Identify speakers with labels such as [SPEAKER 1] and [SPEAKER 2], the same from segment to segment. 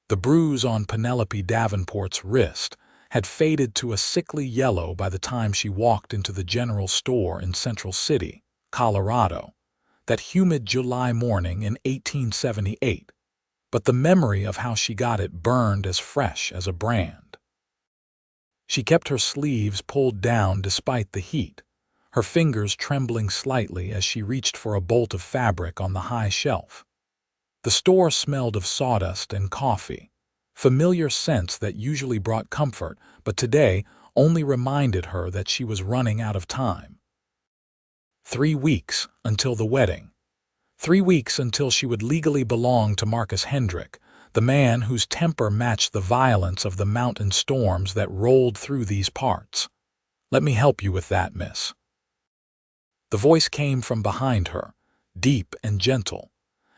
[SPEAKER 1] The bruise on Penelope Davenport's wrist had faded to a sickly yellow by the time she walked into the general store in Central City, Colorado, that humid July morning in 1878, but the memory of how she got it burned as fresh as a brand. She kept her sleeves pulled down despite the heat, her fingers trembling slightly as she reached for a bolt of fabric on the high shelf. The store smelled of sawdust and coffee, familiar scents that usually brought comfort, but today only reminded her that she was running out of time. 3 weeks until the wedding. 3 weeks until she would legally belong to Marcus Hendrick, the man whose temper matched the violence of the mountain storms that rolled through these parts. "Let me help you with that, miss." The voice came from behind her, deep and gentle,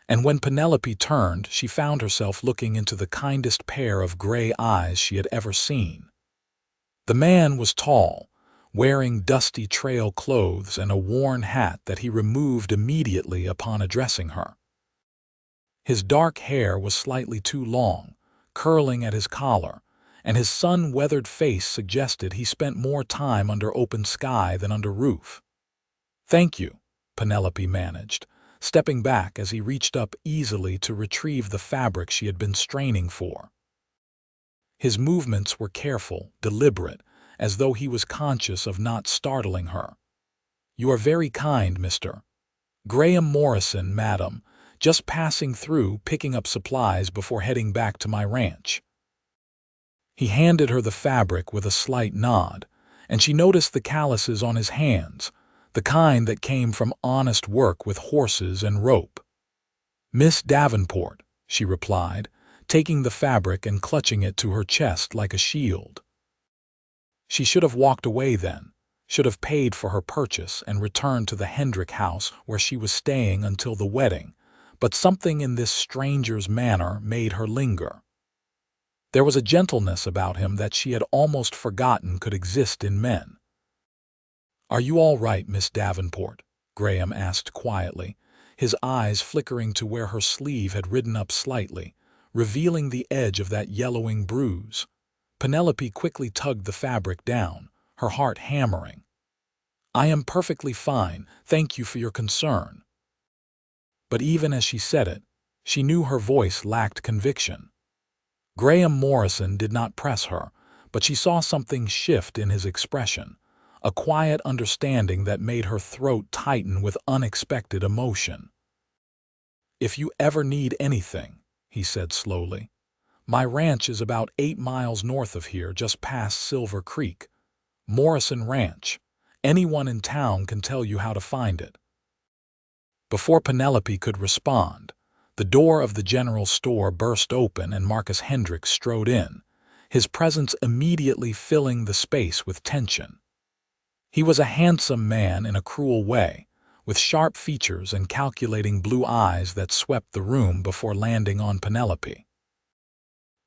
[SPEAKER 1] and when Penelope turned, she found herself looking into the kindest pair of gray eyes she had ever seen. The man was tall, wearing dusty trail clothes and a worn hat that he removed immediately upon addressing her. His dark hair was slightly too long, curling at his collar, and his sun-weathered face suggested he spent more time under open sky than under roof. "Thank you," Penelope managed, stepping back as he reached up easily to retrieve the fabric she had been straining for. His movements were careful, deliberate, as though he was conscious of not startling her. "You are very kind, Mr. Graham Morrison, madam, just passing through picking up supplies before heading back to my ranch." He handed her the fabric with a slight nod, and she noticed the calluses on his hands, the kind that came from honest work with horses and rope. "Miss Davenport," she replied, taking the fabric and clutching it to her chest like a shield. She should have walked away then, should have paid for her purchase and returned to the Hendrick house where she was staying until the wedding, but something in this stranger's manner made her linger. There was a gentleness about him that she had almost forgotten could exist in men. "Are you all right, Miss Davenport?" Graham asked quietly, his eyes flickering to where her sleeve had ridden up slightly, revealing the edge of that yellowing bruise. Penelope quickly tugged the fabric down, her heart hammering. "I am perfectly fine, thank you for your concern." But even as she said it, she knew her voice lacked conviction. Graham Morrison did not press her, but she saw something shift in his expression, a quiet understanding that made her throat tighten with unexpected emotion. "If you ever need anything," he said slowly, "my ranch is about 8 miles north of here, just past Silver Creek. Morrison Ranch. Anyone in town can tell you how to find it." Before Penelope could respond, the door of the general store burst open and Marcus Hendrick strode in, his presence immediately filling the space with tension. He was a handsome man in a cruel way, with sharp features and calculating blue eyes that swept the room before landing on Penelope.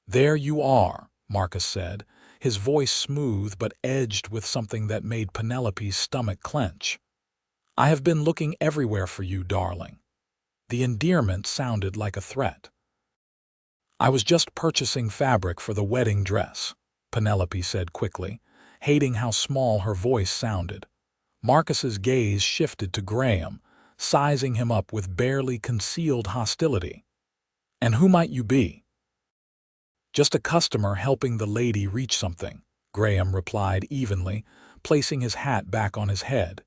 [SPEAKER 1] "There you are," Marcus said, his voice smooth but edged with something that made Penelope's stomach clench. "I have been looking everywhere for you, darling." The endearment sounded like a threat. "I was just purchasing fabric for the wedding dress," Penelope said quickly, hating how small her voice sounded. Marcus's gaze shifted to Graham, sizing him up with barely concealed hostility. "And who might you be?" "Just a customer helping the lady reach something," Graham replied evenly, placing his hat back on his head.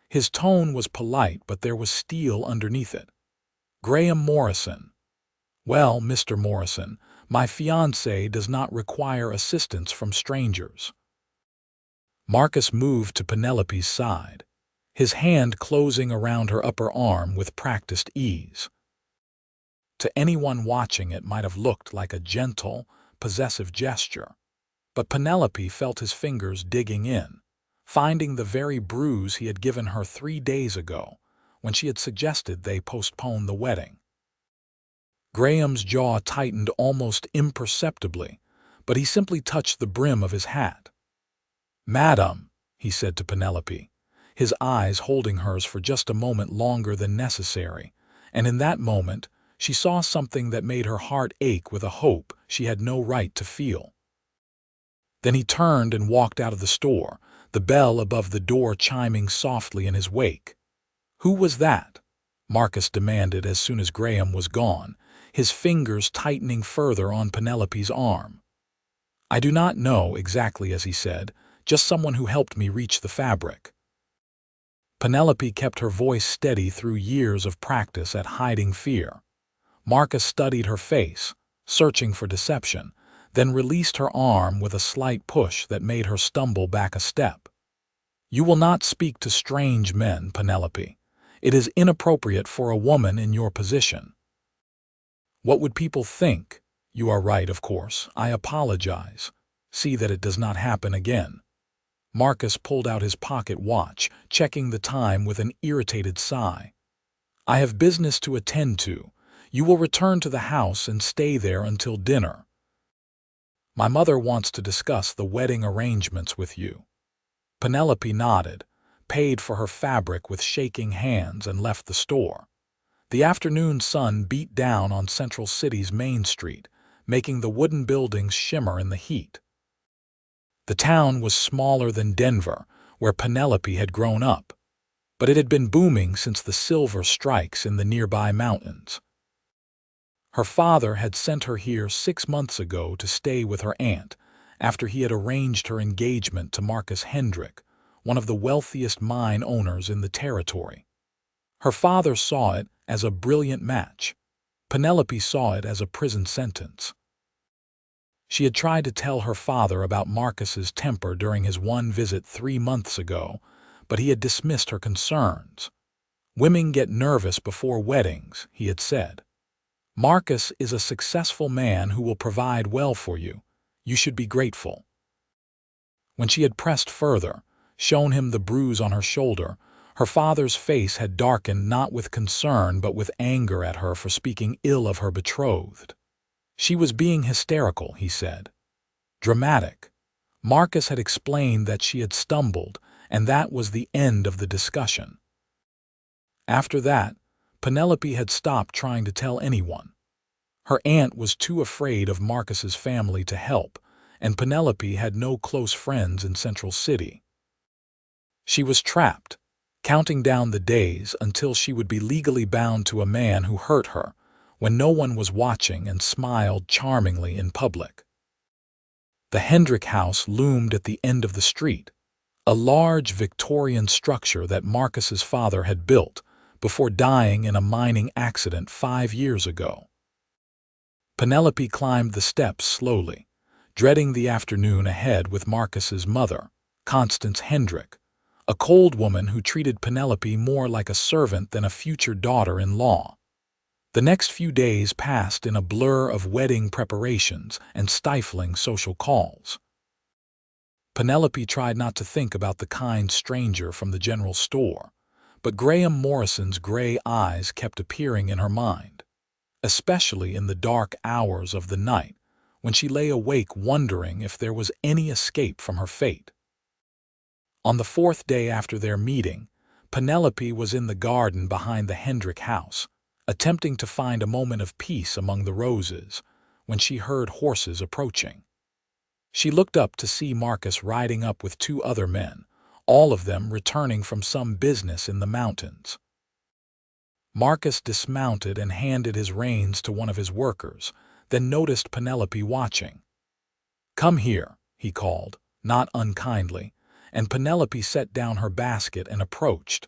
[SPEAKER 1] His tone was polite, but there was steel underneath it. "Graham Morrison." "Well, Mr. Morrison, my fiancé does not require assistance from strangers." Marcus moved to Penelope's side, his hand closing around her upper arm with practiced ease. To anyone watching, it might have looked like a gentle, possessive gesture, but Penelope felt his fingers digging in, finding the very bruise he had given her 3 days ago when she had suggested they postpone the wedding. Graham's jaw tightened almost imperceptibly, but he simply touched the brim of his hat. "Madam," he said to Penelope, his eyes holding hers for just a moment longer than necessary, and in that moment she saw something that made her heart ache with a hope she had no right to feel. Then he turned and walked out of the store, the bell above the door chiming softly in his wake. "Who was that?" Marcus demanded as soon as Graham was gone, his fingers tightening further on Penelope's arm. "I do not know exactly," as he said, "just someone who helped me reach the fabric." Penelope kept her voice steady through years of practice at hiding fear. Marcus studied her face, searching for deception, then released her arm with a slight push that made her stumble back a step. "You will not speak to strange men, Penelope. It is inappropriate for a woman in your position." "What would people think?" "You are right, of course. I apologize. See that it does not happen again." Marcus pulled out his pocket watch, checking the time with an irritated sigh. "I have business to attend to. You will return to the house and stay there until dinner. My mother wants to discuss the wedding arrangements with you." Penelope nodded, paid for her fabric with shaking hands, and left the store. The afternoon sun beat down on Central City's Main Street, making the wooden buildings shimmer in the heat. The town was smaller than Denver, where Penelope had grown up, but it had been booming since the silver strikes in the nearby mountains. Her father had sent her here 6 months ago to stay with her aunt, after he had arranged her engagement to Marcus Hendrick, one of the wealthiest mine owners in the territory. Her father saw it as a brilliant match. Penelope saw it as a prison sentence. She had tried to tell her father about Marcus's temper during his one visit 3 months ago, but he had dismissed her concerns. "Women get nervous before weddings," he had said. "Marcus is a successful man who will provide well for you. You should be grateful." When she had pressed further, shown him the bruise on her shoulder, her father's face had darkened not with concern but with anger at her for speaking ill of her betrothed. She was being hysterical, he said. Dramatic. Marcus had explained that she had stumbled, and that was the end of the discussion. After that, Penelope had stopped trying to tell anyone. Her aunt was too afraid of Marcus's family to help, and Penelope had no close friends in Central City. She was trapped, counting down the days until she would be legally bound to a man who hurt her, when no one was watching and smiled charmingly in public. The Hendrick house loomed at the end of the street, a large Victorian structure that Marcus's father had built before dying in a mining accident 5 years ago. Penelope climbed the steps slowly, dreading the afternoon ahead with Marcus's mother, Constance Hendrick, a cold woman who treated Penelope more like a servant than a future daughter-in-law. The next few days passed in a blur of wedding preparations and stifling social calls. Penelope tried not to think about the kind stranger from the general store, but Graham Morrison's gray eyes kept appearing in her mind, especially in the dark hours of the night when she lay awake wondering if there was any escape from her fate. On the 4th day after their meeting, Penelope was in the garden behind the Hendrick house, attempting to find a moment of peace among the roses, when she heard horses approaching. She looked up to see Marcus riding up with 2 other men, all of them returning from some business in the mountains. Marcus dismounted and handed his reins to one of his workers, then noticed Penelope watching. "Come here," he called, not unkindly, and Penelope set down her basket and approached.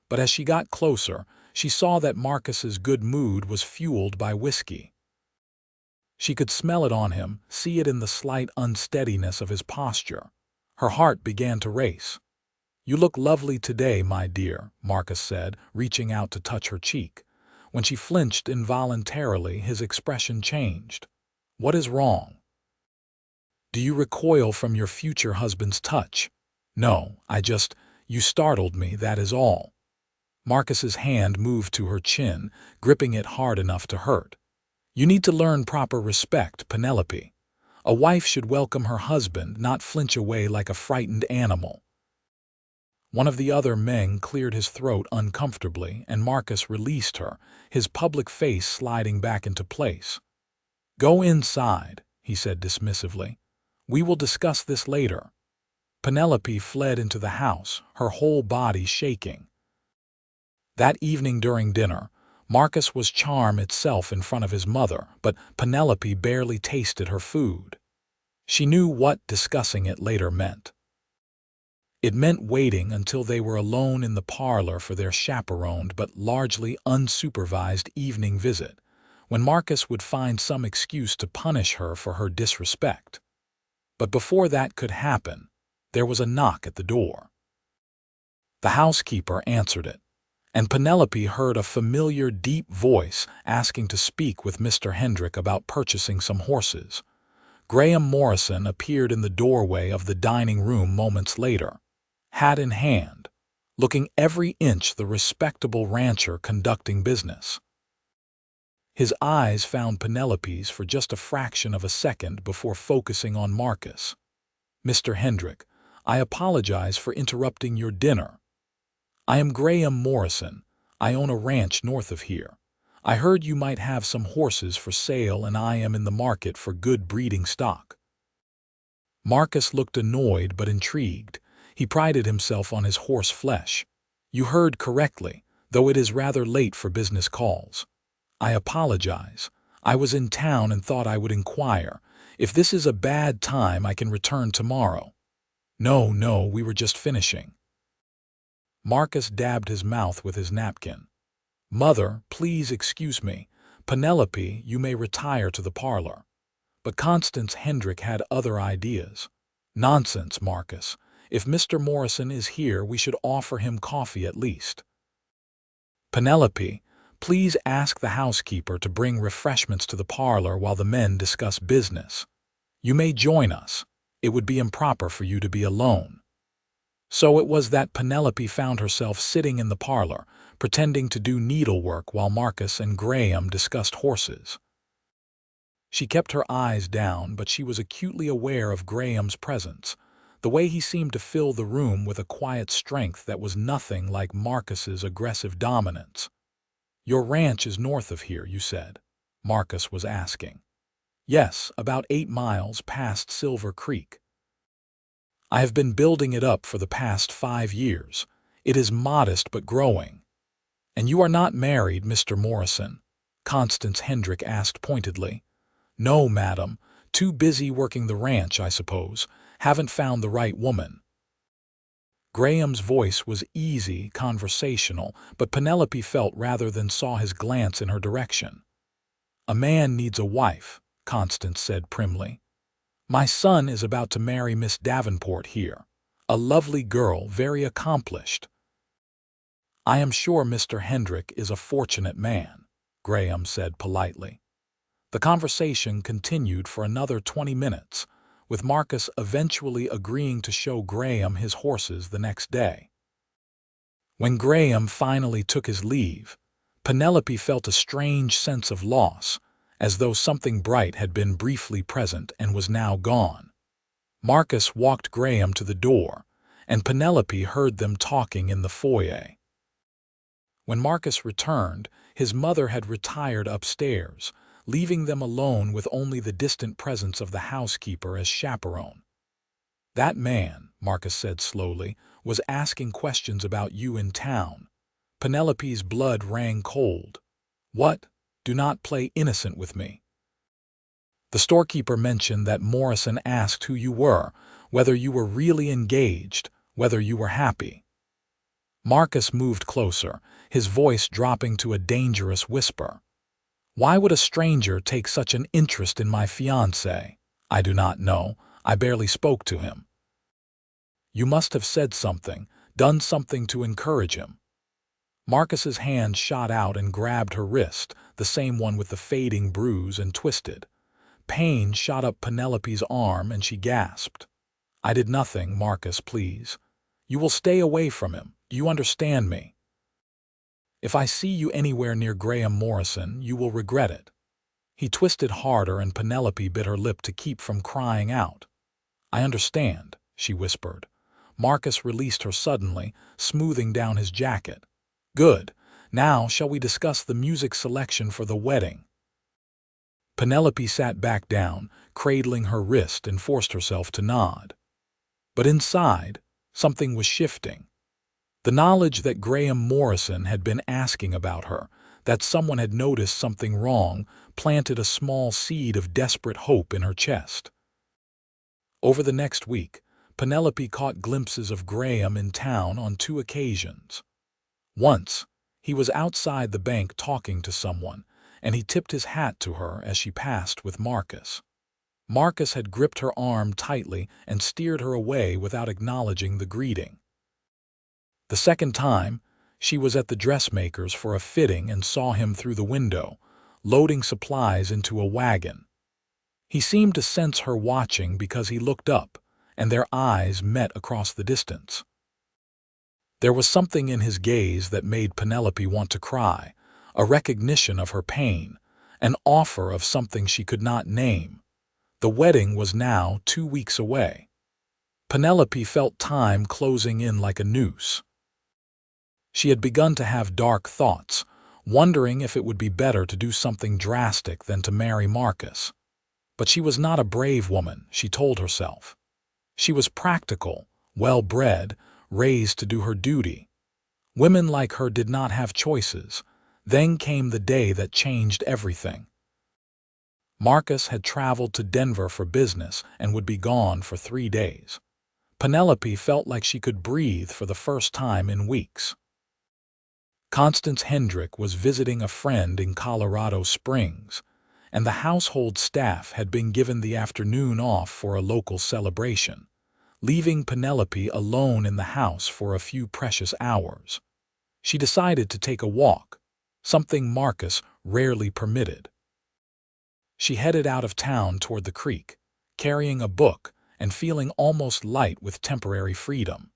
[SPEAKER 1] But as she got closer, she saw that Marcus's good mood was fueled by whiskey. She could smell it on him, see it in the slight unsteadiness of his posture. Her heart began to race. "You look lovely today, my dear," Marcus said, reaching out to touch her cheek. When she flinched involuntarily, his expression changed. "What is wrong?" "Do you recoil from your future husband's touch?" "No, you startled me, that is all." Marcus's hand moved to her chin, gripping it hard enough to hurt. "You need to learn proper respect, Penelope. A wife should welcome her husband, not flinch away like a frightened animal." One of the other men cleared his throat uncomfortably, and Marcus released her, his public face sliding back into place. "Go inside," he said dismissively. "We will discuss this later." Penelope fled into the house, her whole body shaking. That evening during dinner, Marcus was charm itself in front of his mother, but Penelope barely tasted her food. She knew what discussing it later meant. It meant waiting until they were alone in the parlor for their chaperoned but largely unsupervised evening visit, when Marcus would find some excuse to punish her for her disrespect. But before that could happen, there was a knock at the door. The housekeeper answered it, and Penelope heard a familiar deep voice asking to speak with Mr. Hendrick about purchasing some horses. Graham Morrison appeared in the doorway of the dining room moments later, hat in hand, looking every inch the respectable rancher conducting business. His eyes found Penelope's for just a fraction of a second before focusing on Marcus. "Mr. Hendrick, I apologize for interrupting your dinner. I am Graham Morrison. I own a ranch north of here. I heard you might have some horses for sale, and I am in the market for good breeding stock." Marcus looked annoyed but intrigued. He prided himself on his horse flesh. "You heard correctly, though it is rather late for business calls. I apologize. I was in town and thought I would inquire. If this is a bad time, I can return tomorrow." No, we were just finishing." Marcus dabbed his mouth with his napkin. "Mother, please excuse me. Penelope, you may retire to the parlor." But Constance Hendrick had other ideas. "Nonsense, Marcus. If Mr. Morrison is here, we should offer him coffee at least." "Penelope, please ask the housekeeper to bring refreshments to the parlor while the men discuss business. You may join us. It would be improper for you to be alone." So it was that Penelope found herself sitting in the parlor, pretending to do needlework while Marcus and Graham discussed horses. She kept her eyes down, but she was acutely aware of Graham's presence, the way he seemed to fill the room with a quiet strength that was nothing like Marcus's aggressive dominance. "Your ranch is north of here, you said?" Marcus was asking. "Yes, about 8 miles past Silver Creek. I have been building it up for the past 5 years. It is modest but growing." "And you are not married, Mr. Morrison?" Constance Hendrick asked pointedly. "No, madam. Too busy working the ranch, I suppose. Haven't found the right woman." Graham's voice was easy, conversational, but Penelope felt rather than saw his glance in her direction. "A man needs a wife," Constance said primly. "My son is about to marry Miss Davenport here. A lovely girl, very accomplished." "I am sure Mr. Hendrick is a fortunate man," Graham said politely. The conversation continued for another 20 minutes, with Marcus eventually agreeing to show Graham his horses the next day. When Graham finally took his leave, Penelope felt a strange sense of loss, as though something bright had been briefly present and was now gone. Marcus walked Graham to the door, and Penelope heard them talking in the foyer. When Marcus returned, his mother had retired upstairs, leaving them alone with only the distant presence of the housekeeper as chaperone. "That man," Marcus said slowly, "was asking questions about you in town." Penelope's blood rang cold. "What? Do not play innocent with me." "The storekeeper mentioned that Morrison asked who you were, whether you were really engaged, whether you were happy." Marcus moved closer, his voice dropping to a dangerous whisper. "Why would a stranger take such an interest in my fiancé? I do not know. I barely spoke to him." "You must have said something, done something to encourage him." Marcus's hand shot out and grabbed her wrist, the same one with the fading bruise, and twisted. Pain shot up Penelope's arm and she gasped. "I did nothing, Marcus, please. You will stay away from him. Do you understand me? If I see you anywhere near Graham Morrison, you will regret it." He twisted harder and Penelope bit her lip to keep from crying out. "I understand," she whispered. Marcus released her suddenly, smoothing down his jacket. "Good. Now shall we discuss the music selection for the wedding?" Penelope sat back down, cradling her wrist, and forced herself to nod. But inside, something was shifting. The knowledge that Graham Morrison had been asking about her, that someone had noticed something wrong, planted a small seed of desperate hope in her chest. Over the next week, Penelope caught glimpses of Graham in town on 2 occasions. Once, he was outside the bank talking to someone, and he tipped his hat to her as she passed with Marcus. Marcus had gripped her arm tightly and steered her away without acknowledging the greeting. The second time, she was at the dressmaker's for a fitting and saw him through the window, loading supplies into a wagon. He seemed to sense her watching because he looked up, and their eyes met across the distance. There was something in his gaze that made Penelope want to cry, a recognition of her pain, an offer of something she could not name. The wedding was now 2 weeks away. Penelope felt time closing in like a noose. She had begun to have dark thoughts, wondering if it would be better to do something drastic than to marry Marcus. But she was not a brave woman, she told herself. She was practical, well-bred, raised to do her duty. Women like her did not have choices. Then came the day that changed everything. Marcus had traveled to Denver for business and would be gone for 3 days. Penelope felt like she could breathe for the first time in weeks. Constance Hendrick was visiting a friend in Colorado Springs, and the household staff had been given the afternoon off for a local celebration, leaving Penelope alone in the house for a few precious hours. She decided to take a walk, something Marcus rarely permitted. She headed out of town toward the creek, carrying a book and feeling almost light with temporary freedom.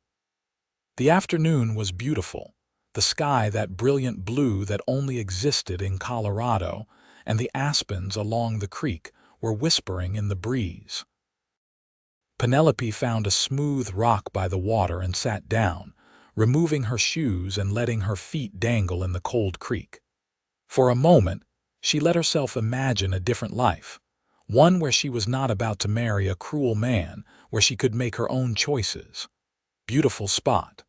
[SPEAKER 1] The afternoon was beautiful, the sky that brilliant blue that only existed in Colorado, and the aspens along the creek were whispering in the breeze. Penelope found a smooth rock by the water and sat down, removing her shoes and letting her feet dangle in the cold creek. For a moment, she let herself imagine a different life, one where she was not about to marry a cruel man, where she could make her own choices. Beautiful spot.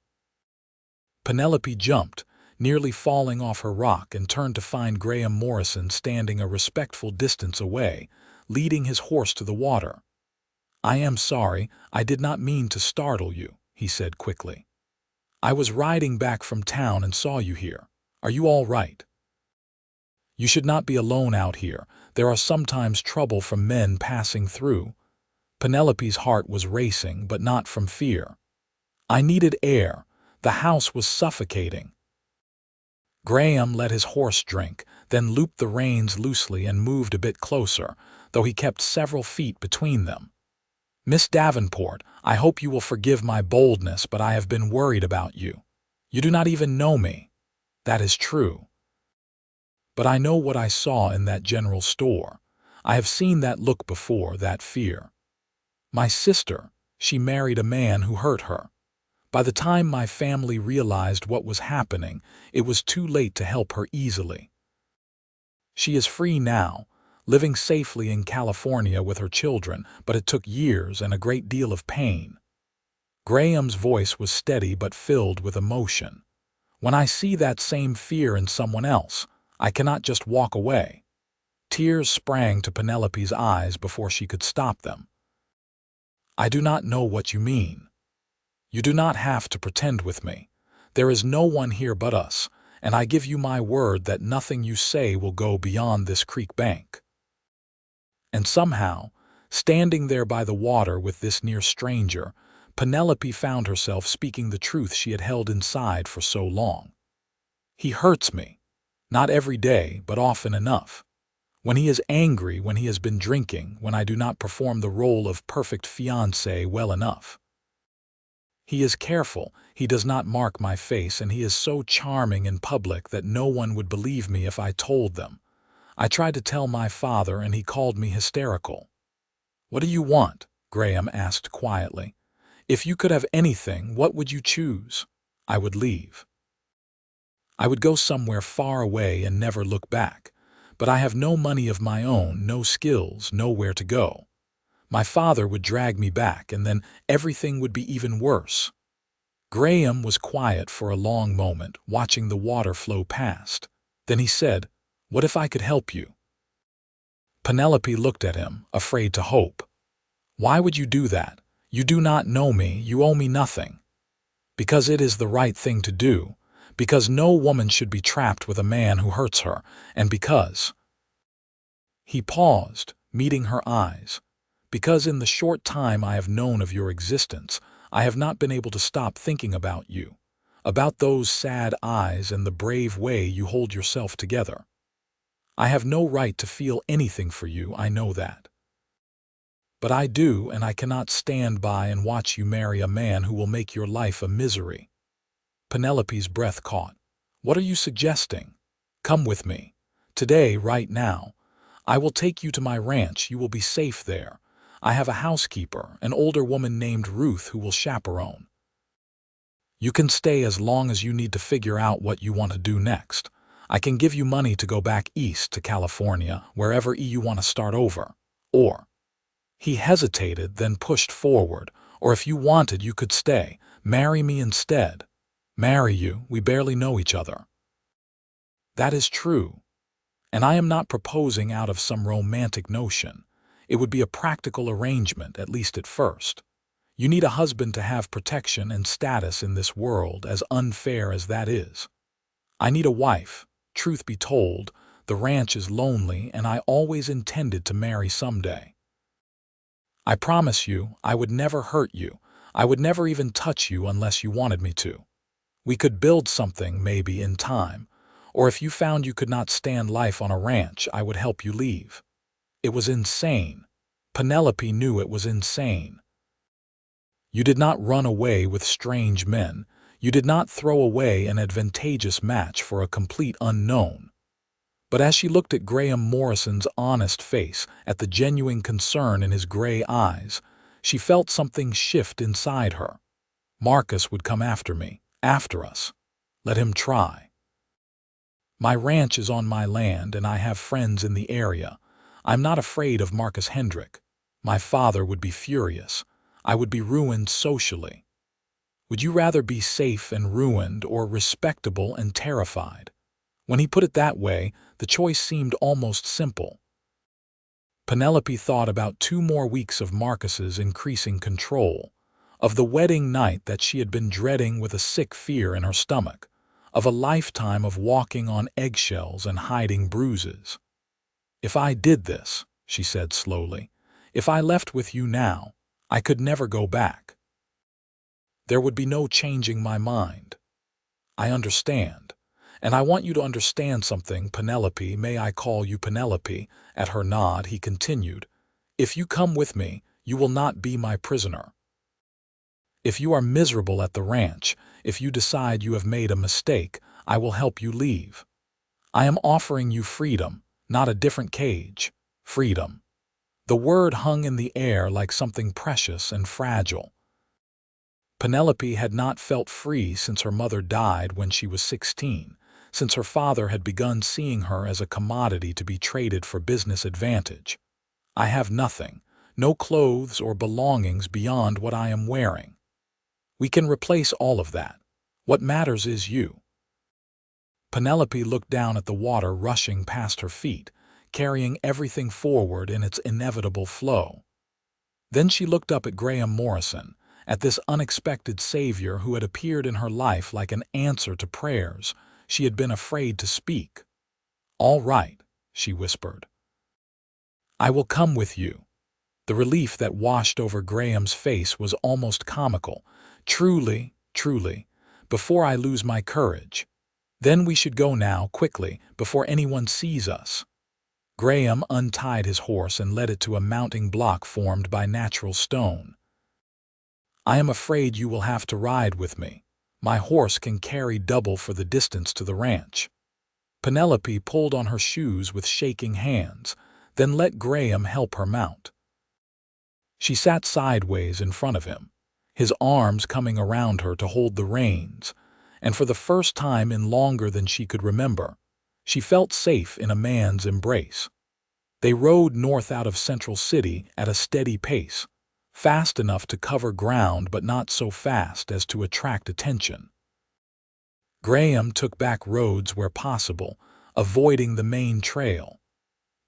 [SPEAKER 1] Penelope jumped, nearly falling off her rock, and turned to find Graham Morrison standing a respectful distance away, leading his horse to the water. "I am sorry, I did not mean to startle you," he said quickly. "I was riding back from town and saw you here. Are you all right? You should not be alone out here. There are sometimes trouble from men passing through." Penelope's heart was racing, but not from fear. "I needed air. The house was suffocating." Graham let his horse drink, then looped the reins loosely and moved a bit closer, though he kept several feet between them. "Miss Davenport, I hope you will forgive my boldness, but I have been worried about you. You do not even know me." "That is true. But I know what I saw in that general store. I have seen that look before, that fear. My sister, she married a man who hurt her. By the time my family realized what was happening, it was too late to help her easily. She is free now, living safely in California with her children, but it took years and a great deal of pain." Graham's voice was steady but filled with emotion. "When I see that same fear in someone else, I cannot just walk away." Tears sprang to Penelope's eyes before she could stop them. "I do not know what you mean. You do not have to pretend with me. There is no one here but us, and I give you my word that nothing you say will go beyond this creek bank." And somehow, standing there by the water with this near stranger, Penelope found herself speaking the truth she had held inside for so long. "He hurts me. Not every day, but often enough. When he is angry, when he has been drinking, when I do not perform the role of perfect fiancé well enough. He is careful, he does not mark my face, and he is so charming in public that no one would believe me if I told them. I tried to tell my father, and he called me hysterical." "What do you want?" Graham asked quietly. "If you could have anything, what would you choose?" "I would leave. I would go somewhere far away and never look back. But I have no money of my own, no skills, nowhere to go. My father would drag me back, and then everything would be even worse. Graham was quiet for a long moment, watching the water flow past. Then he said, "What if I could help you?" Penelope looked at him, afraid to hope. "Why would you do that? You do not know me, you owe me nothing." "Because it is the right thing to do, because no woman should be trapped with a man who hurts her, and because—" He paused, meeting her eyes. "Because in the short time I have known of your existence, I have not been able to stop thinking about you, about those sad eyes and the brave way you hold yourself together. I have no right to feel anything for you, I know that. But I do, and I cannot stand by and watch you marry a man who will make your life a misery." Penelope's breath caught. "What are you suggesting? Come with me. Today, right now. I will take you to my ranch. You will be safe there. I have a housekeeper, an older woman named Ruth, who will chaperone. You can stay as long as you need to figure out what you want to do next. I can give you money to go back east to California, wherever you want to start over. Or—" He hesitated, then pushed forward. "Or if you wanted, you could stay. Marry me instead." "Marry you? We barely know each other." "That is true. And I am not proposing out of some romantic notion. It would be a practical arrangement, at least at first. You need a husband to have protection and status in this world, as unfair as that is. I need a wife. Truth be told, the ranch is lonely, and I always intended to marry someday. I promise you, I would never hurt you. I would never even touch you unless you wanted me to. We could build something, maybe, in time. Or if you found you could not stand life on a ranch, I would help you leave." It was insane. Penelope knew it was insane. You did not run away with strange men. You did not throw away an advantageous match for a complete unknown. But as she looked at Graham Morrison's honest face, at the genuine concern in his gray eyes, she felt something shift inside her. Marcus would come after me, after us. Let him try. My ranch is on my land, and I have friends in the area. I'm not afraid of Marcus Hendrick. My father would be furious. I would be ruined socially. Would you rather be safe and ruined, or respectable and terrified? When he put it that way, the choice seemed almost simple. Penelope thought about 2 more weeks of Marcus's increasing control, of the wedding night that she had been dreading with a sick fear in her stomach, of a lifetime of walking on eggshells and hiding bruises. "If I did this," she said slowly, "if I left with you now, I could never go back. There would be no changing my mind. I understand. And I want you to understand something, Penelope. May I call you Penelope?" At her nod, he continued, "If you come with me, you will not be my prisoner. If you are miserable at the ranch, if you decide you have made a mistake, I will help you leave. I am offering you freedom, not a different cage. Freedom." The word hung in the air like something precious and fragile. Penelope had not felt free since her mother died when she was 16, since her father had begun seeing her as a commodity to be traded for business advantage. "I have nothing, no clothes or belongings beyond what I am wearing. We can replace all of that. What matters is you." Penelope looked down at the water rushing past her feet, carrying everything forward in its inevitable flow. Then she looked up at Graham Morrison, at this unexpected savior who had appeared in her life like an answer to prayers she had been afraid to speak. "All right," she whispered. "I will come with you." The relief that washed over Graham's face was almost comical. "Truly, truly, before I lose my courage. Then we should go now, quickly, before anyone sees us." Graham untied his horse and led it to a mounting block formed by natural stone. "I am afraid you will have to ride with me. My horse can carry double for the distance to the ranch." Penelope pulled on her shoes with shaking hands, then let Graham help her mount. She sat sideways in front of him, his arms coming around her to hold the reins, and for the first time in longer than she could remember, she felt safe in a man's embrace. They rode north out of Central City at a steady pace, fast enough to cover ground but not so fast as to attract attention. Graham took back roads where possible, avoiding the main trail.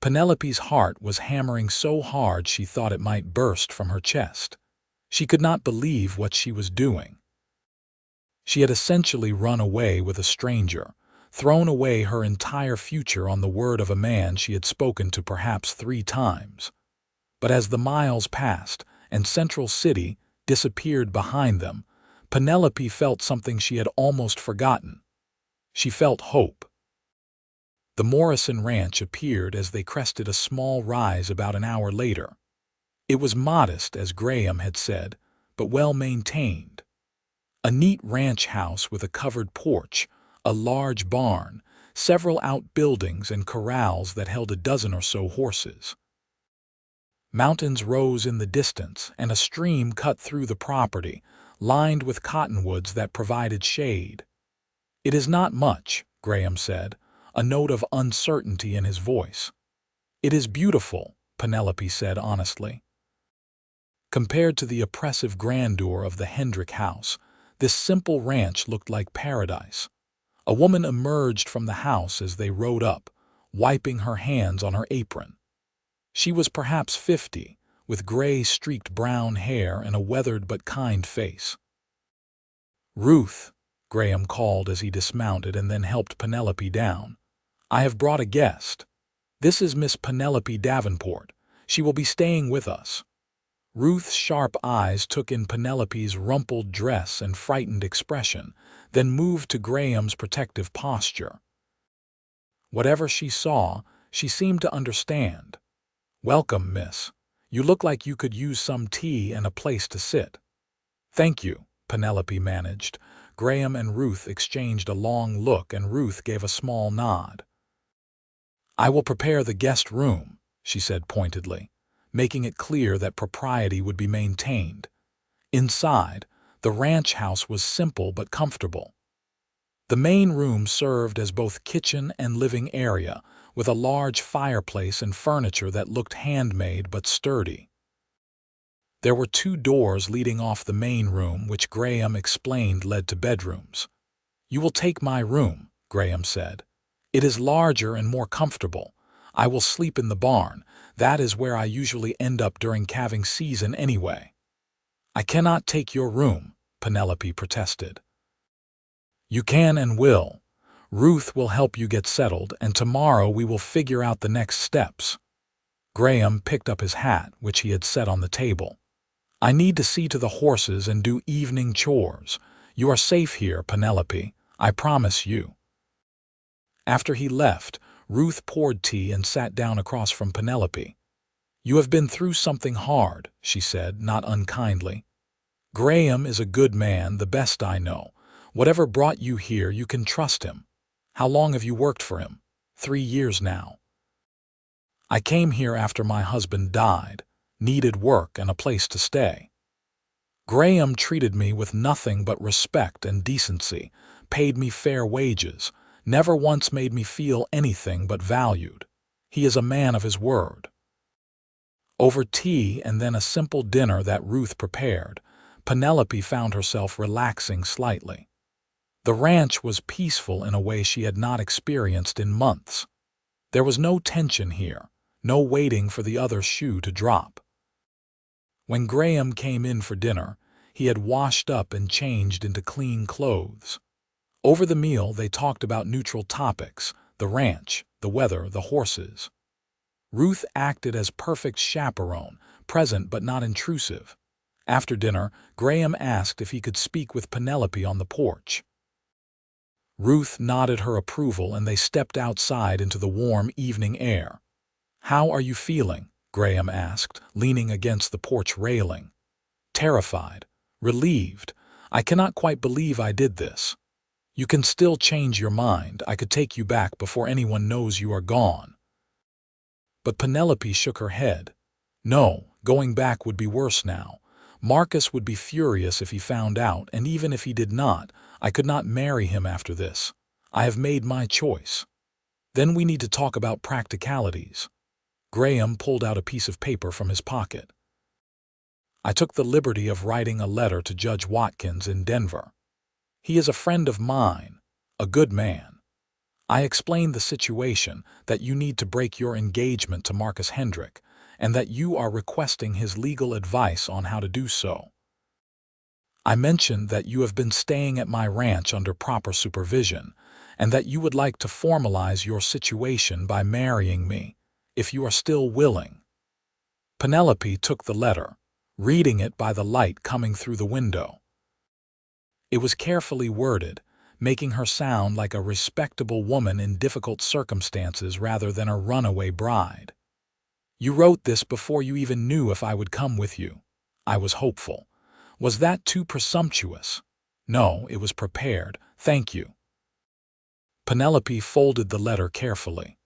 [SPEAKER 1] Penelope's heart was hammering so hard she thought it might burst from her chest. She could not believe what she was doing. She had essentially run away with a stranger, thrown away her entire future on the word of a man she had spoken to perhaps 3 times. But as the miles passed and Central City disappeared behind them, Penelope felt something she had almost forgotten. She felt hope. The Morrison ranch appeared as they crested a small rise about an hour later. It was modest, as Graham had said, but well maintained. A neat ranch house with a covered porch, a large barn, several outbuildings and corrals that held a dozen or so horses. Mountains rose in the distance, and a stream cut through the property, lined with cottonwoods that provided shade. "It is not much," Graham said, a note of uncertainty in his voice. "It is beautiful," Penelope said honestly. Compared to the oppressive grandeur of the Hendrick house, this simple ranch looked like paradise. A woman emerged from the house as they rode up, wiping her hands on her apron. She was perhaps 50, with gray-streaked brown hair and a weathered but kind face. "Ruth," Graham called as he dismounted and then helped Penelope down. "I have brought a guest. This is Miss Penelope Davenport. She will be staying with us." Ruth's sharp eyes took in Penelope's rumpled dress and frightened expression, then moved to Graham's protective posture. Whatever she saw, she seemed to understand. "Welcome, miss. You look like you could use some tea and a place to sit." "Thank you," Penelope managed. Graham and Ruth exchanged a long look, and Ruth gave a small nod. "I will prepare the guest room," she said pointedly, making it clear that propriety would be maintained. Inside, the ranch house was simple but comfortable. The main room served as both kitchen and living area, with a large fireplace and furniture that looked handmade but sturdy. There were 2 doors leading off the main room, which Graham explained led to bedrooms. "You will take my room," Graham said. "It is larger and more comfortable. I will sleep in the barn. That is where I usually end up during calving season anyway." "I cannot take your room," Penelope protested. "You can and will. Ruth will help you get settled, and tomorrow we will figure out the next steps." Graham picked up his hat, which he had set on the table. "I need to see to the horses and do evening chores. You are safe here, Penelope. I promise you." After he left, Ruth poured tea and sat down across from Penelope. "You have been through something hard," she said, not unkindly. "Graham is a good man, the best I know. Whatever brought you here, you can trust him. How long have you worked for him?" 3 years now. "I came here after my husband died, needed work and a place to stay. Graham treated me with nothing but respect and decency, paid me fair wages, never once made me feel anything but valued. He is a man of his word." Over tea and then a simple dinner that Ruth prepared, Penelope found herself relaxing slightly. The ranch was peaceful in a way she had not experienced in months. There was no tension here, no waiting for the other shoe to drop. When Graham came in for dinner, he had washed up and changed into clean clothes. Over the meal, they talked about neutral topics: the ranch, the weather, the horses. Ruth acted as perfect chaperone, present but not intrusive. After dinner, Graham asked if he could speak with Penelope on the porch. Ruth nodded her approval, and they stepped outside into the warm evening air. "How are you feeling?" Graham asked, leaning against the porch railing. "Terrified. Relieved. I cannot quite believe I did this." "You can still change your mind. I could take you back before anyone knows you are gone." But Penelope shook her head. "No, going back would be worse now. Marcus would be furious if he found out, and even if he did not, I could not marry him after this. I have made my choice. Then we need to talk about practicalities." Graham pulled out a piece of paper from his pocket. "I took the liberty of writing a letter to Judge Watkins in Denver. He is a friend of mine, a good man. I explained the situation, that you need to break your engagement to Marcus Hendrick, and that you are requesting his legal advice on how to do so. I mentioned that you have been staying at my ranch under proper supervision, and that you would like to formalize your situation by marrying me, if you are still willing." Penelope took the letter, reading it by the light coming through the window. It was carefully worded, making her sound like a respectable woman in difficult circumstances rather than a runaway bride. "You wrote this before you even knew if I would come with you. I was hopeful. Was that too presumptuous?" "No, it was prepared. Thank you." Penelope folded the letter carefully.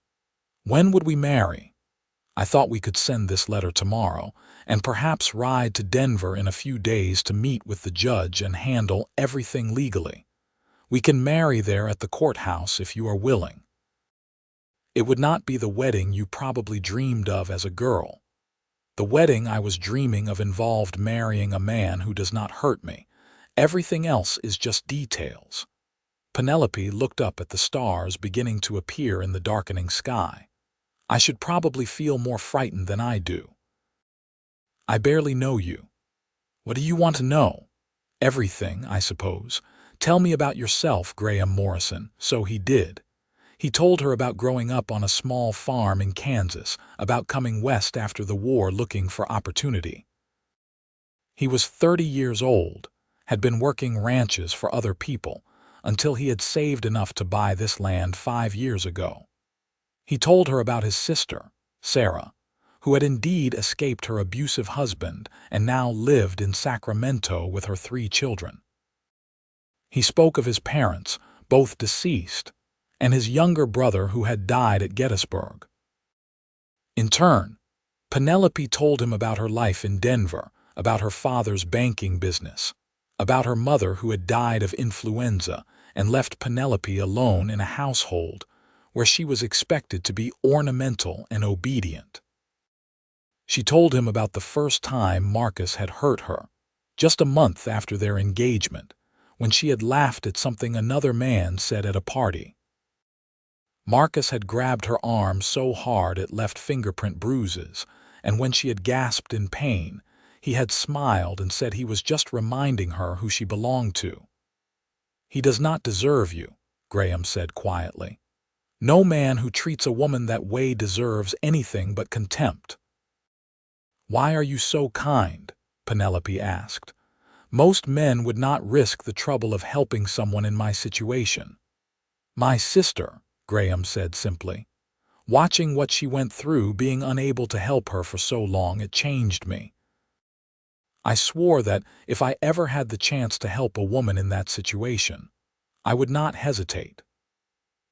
[SPEAKER 1] "When would we marry?" "I thought we could send this letter tomorrow, and perhaps ride to Denver in a few days to meet with the judge and handle everything legally. We can marry there at the courthouse if you are willing. It would not be the wedding you probably dreamed of as a girl. The wedding I was dreaming of involved marrying a man who does not hurt me. Everything else is just details." Penelope looked up at the stars beginning to appear in the darkening sky. "I should probably feel more frightened than I do." "I barely know you. What do you want to know?" "Everything, I suppose. Tell me about yourself, Graham Morrison." So he did. He told her about growing up on a small farm in Kansas, about coming west after the war looking for opportunity. He was 30 years old, had been working ranches for other people, until he had saved enough to buy this land 5 years ago. He told her about his sister, Sarah, who had indeed escaped her abusive husband and now lived in Sacramento with her 3 children. He spoke of his parents, both deceased, and his younger brother who had died at Gettysburg. In turn, Penelope told him about her life in Denver, about her father's banking business, about her mother who had died of influenza and left Penelope alone in a household where she was expected to be ornamental and obedient. She told him about the first time Marcus had hurt her, just a month after their engagement, when she had laughed at something another man said at a party. Marcus had grabbed her arm so hard it left fingerprint bruises, and when she had gasped in pain, he had smiled and said he was just reminding her who she belonged to. "He does not deserve you," Graham said quietly. "No man who treats a woman that way deserves anything but contempt." "Why are you so kind?" Penelope asked. "Most men would not risk the trouble of helping someone in my situation." "My sister," Graham said simply. "Watching what she went through, being unable to help her for so long, it changed me. I swore that if I ever had the chance to help a woman in that situation, I would not hesitate."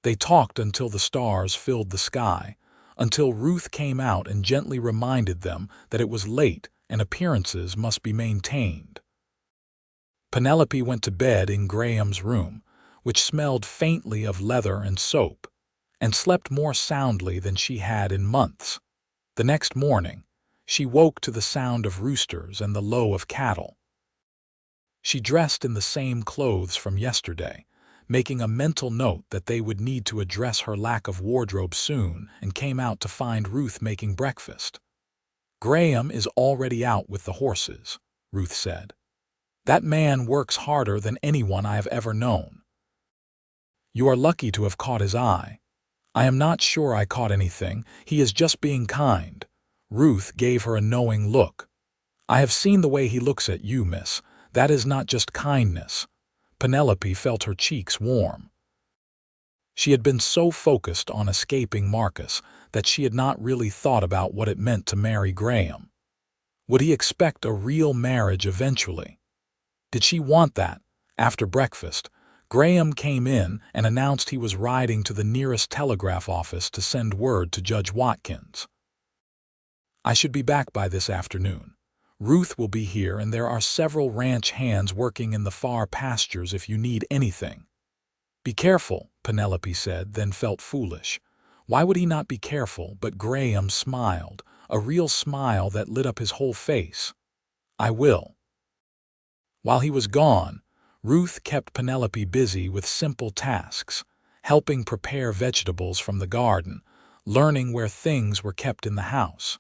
[SPEAKER 1] They talked until the stars filled the sky, until Ruth came out and gently reminded them that it was late and appearances must be maintained. Penelope went to bed in Graham's room, which smelled faintly of leather and soap, and slept more soundly than she had in months. The next morning, she woke to the sound of roosters and the low of cattle. She dressed in the same clothes from yesterday, making a mental note that they would need to address her lack of wardrobe soon, and came out to find Ruth making breakfast. "Graham is already out with the horses," Ruth said. "That man works harder than anyone I have ever known. You are lucky to have caught his eye." "I am not sure I caught anything. He is just being kind." Ruth gave her a knowing look. "I have seen the way he looks at you, miss. That is not just kindness." Penelope felt her cheeks warm. She had been so focused on escaping Marcus that she had not really thought about what it meant to marry Graham. Would he expect a real marriage eventually? Did she want that? After breakfast, Graham came in and announced he was riding to the nearest telegraph office to send word to Judge Watkins. "I should be back by this afternoon. Ruth will be here, and there are several ranch hands working in the far pastures if you need anything." "Be careful," Penelope said, then felt foolish. Why would he not be careful? But Graham smiled, a real smile that lit up his whole face. I will. While he was gone, Ruth kept Penelope busy with simple tasks, helping prepare vegetables from the garden, learning where things were kept in the house.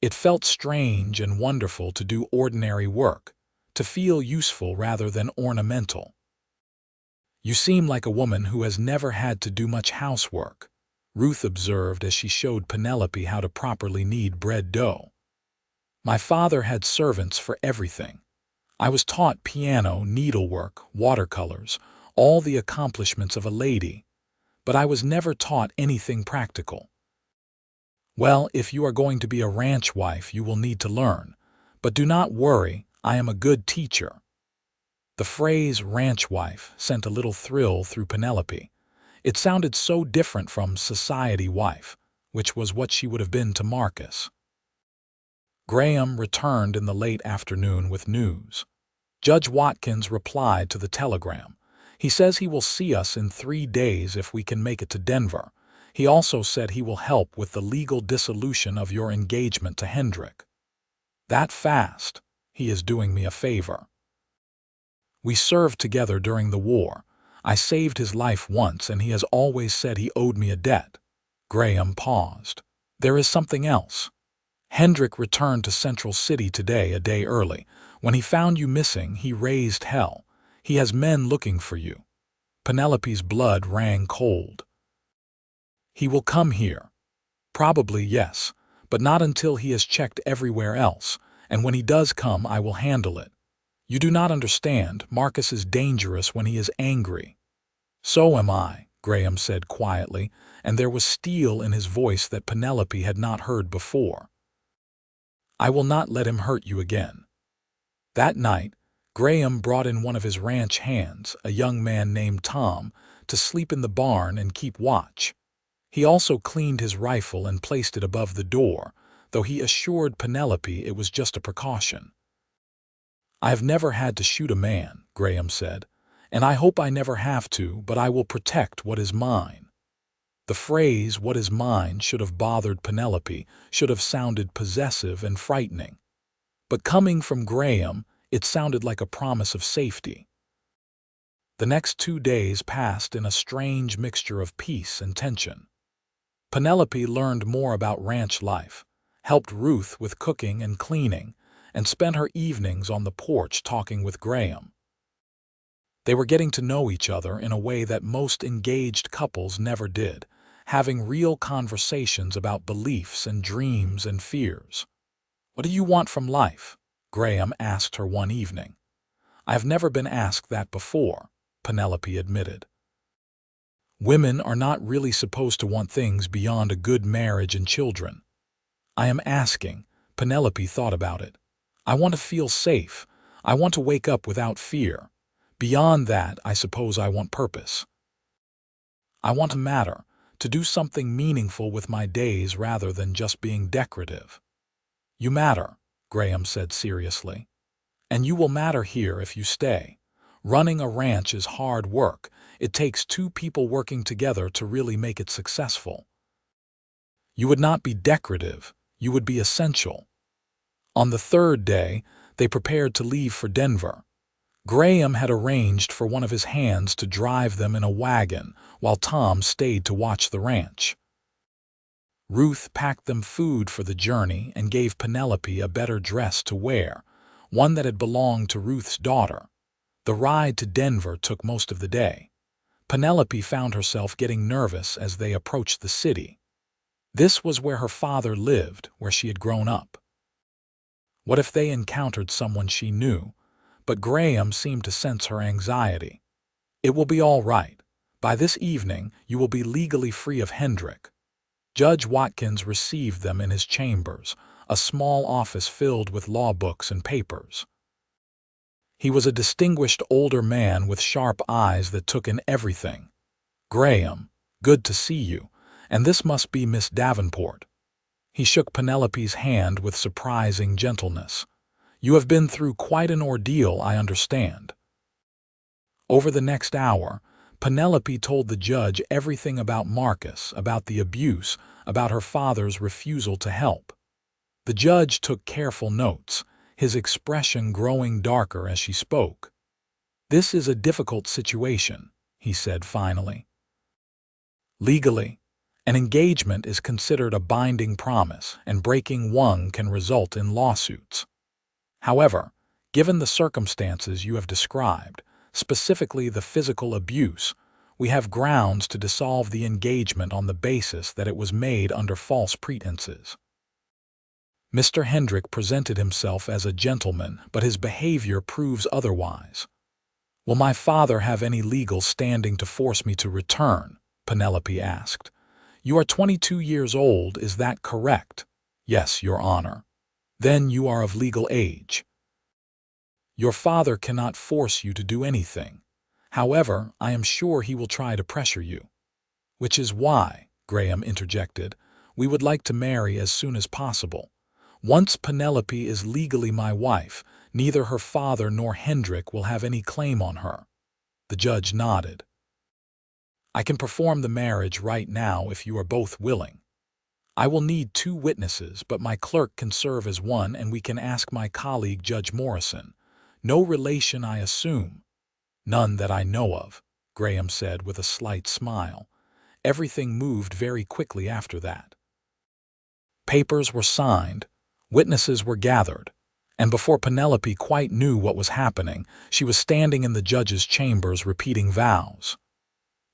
[SPEAKER 1] It felt strange and wonderful to do ordinary work, to feel useful rather than ornamental. You seem like a woman who has never had to do much housework, Ruth observed as she showed Penelope how to properly knead bread dough. My father had servants for everything. I was taught piano, needlework, watercolors, all the accomplishments of a lady, but I was never taught anything practical. Well, if you are going to be a ranch wife, you will need to learn, but do not worry, I am a good teacher. The phrase ranch wife sent a little thrill through Penelope. It sounded so different from society wife, which was what she would have been to Marcus. Graham returned in the late afternoon with news. Judge Watkins replied to the telegram. He says he will see us in 3 days if we can make it to Denver. He also said he will help with the legal dissolution of your engagement to Hendrik. That fast, he is doing me a favor. We served together during the war. I saved his life once, and he has always said he owed me a debt. Graham paused. There is something else. Hendrik returned to Central City today, a day early. When he found you missing, he raised hell. He has men looking for you. Penelope's blood rang cold. He will come here. Probably, yes, but not until he has checked everywhere else, and when he does come, I will handle it. You do not understand, Marcus is dangerous when he is angry. So am I, Graham said quietly, and there was steel in his voice that Penelope had not heard before. I will not let him hurt you again. That night, Graham brought in one of his ranch hands, a young man named Tom, to sleep in the barn and keep watch. He also cleaned his rifle and placed it above the door, though he assured Penelope it was just a precaution. I have never had to shoot a man, Graham said, and I hope I never have to, but I will protect what is mine. The phrase, what is mine, should have bothered Penelope, should have sounded possessive and frightening. But coming from Graham, it sounded like a promise of safety. The next 2 days passed in a strange mixture of peace and tension. Penelope learned more about ranch life, helped Ruth with cooking and cleaning, and spent her evenings on the porch talking with Graham. They were getting to know each other in a way that most engaged couples never did, having real conversations about beliefs and dreams and fears. What do you want from life? Graham asked her one evening. I have never been asked that before, Penelope admitted. Women are not really supposed to want things beyond a good marriage and children. I am asking, Penelope thought about it. I want to feel safe. I want to wake up without fear. Beyond that, I suppose I want purpose. I want to matter, to do something meaningful with my days rather than just being decorative. You matter, Graham said seriously. And you will matter here if you stay. Running a ranch is hard work. It takes 2 people working together to really make it successful. You would not be decorative, you would be essential. On the 3rd day, they prepared to leave for Denver. Graham had arranged for one of his hands to drive them in a wagon, while Tom stayed to watch the ranch. Ruth packed them food for the journey and gave Penelope a better dress to wear, one that had belonged to Ruth's daughter. The ride to Denver took most of the day. Penelope found herself getting nervous as they approached the city. This was where her father lived, where she had grown up. What if they encountered someone she knew? But Graham seemed to sense her anxiety. It will be all right. By this evening, you will be legally free of Hendrik. Judge Watkins received them in his chambers, a small office filled with law books and papers. He was a distinguished older man with sharp eyes that took in everything. Graham, good to see you, and this must be Miss Davenport. He shook Penelope's hand with surprising gentleness. You have been through quite an ordeal, I understand. Over the next hour, Penelope told the judge everything about Marcus, about the abuse, about her father's refusal to help. The judge took careful notes, his expression growing darker as she spoke. "This is a difficult situation," he said finally. "Legally, an engagement is considered a binding promise, and breaking one can result in lawsuits. However, given the circumstances you have described, specifically the physical abuse, we have grounds to dissolve the engagement on the basis that it was made under false pretenses." Mr. Hendrick presented himself as a gentleman, but his behavior proves otherwise. "Will my father have any legal standing to force me to return?" Penelope asked. "You are 22 years old, is that correct?" "Yes, Your Honor." "Then you are of legal age. Your father cannot force you to do anything. However, I am sure he will try to pressure you." "Which is why," Graham interjected, "we would like to marry as soon as possible. Once Penelope is legally my wife, neither her father nor Hendrick will have any claim on her." The judge nodded. "I can perform the marriage right now if you are both willing. I will need 2 witnesses, but my clerk can serve as one, and we can ask my colleague Judge Morrison. No relation, I assume?" "None that I know of," Graham said with a slight smile. Everything moved very quickly after that. Papers were signed, witnesses were gathered, and before Penelope quite knew what was happening, she was standing in the judge's chambers repeating vows.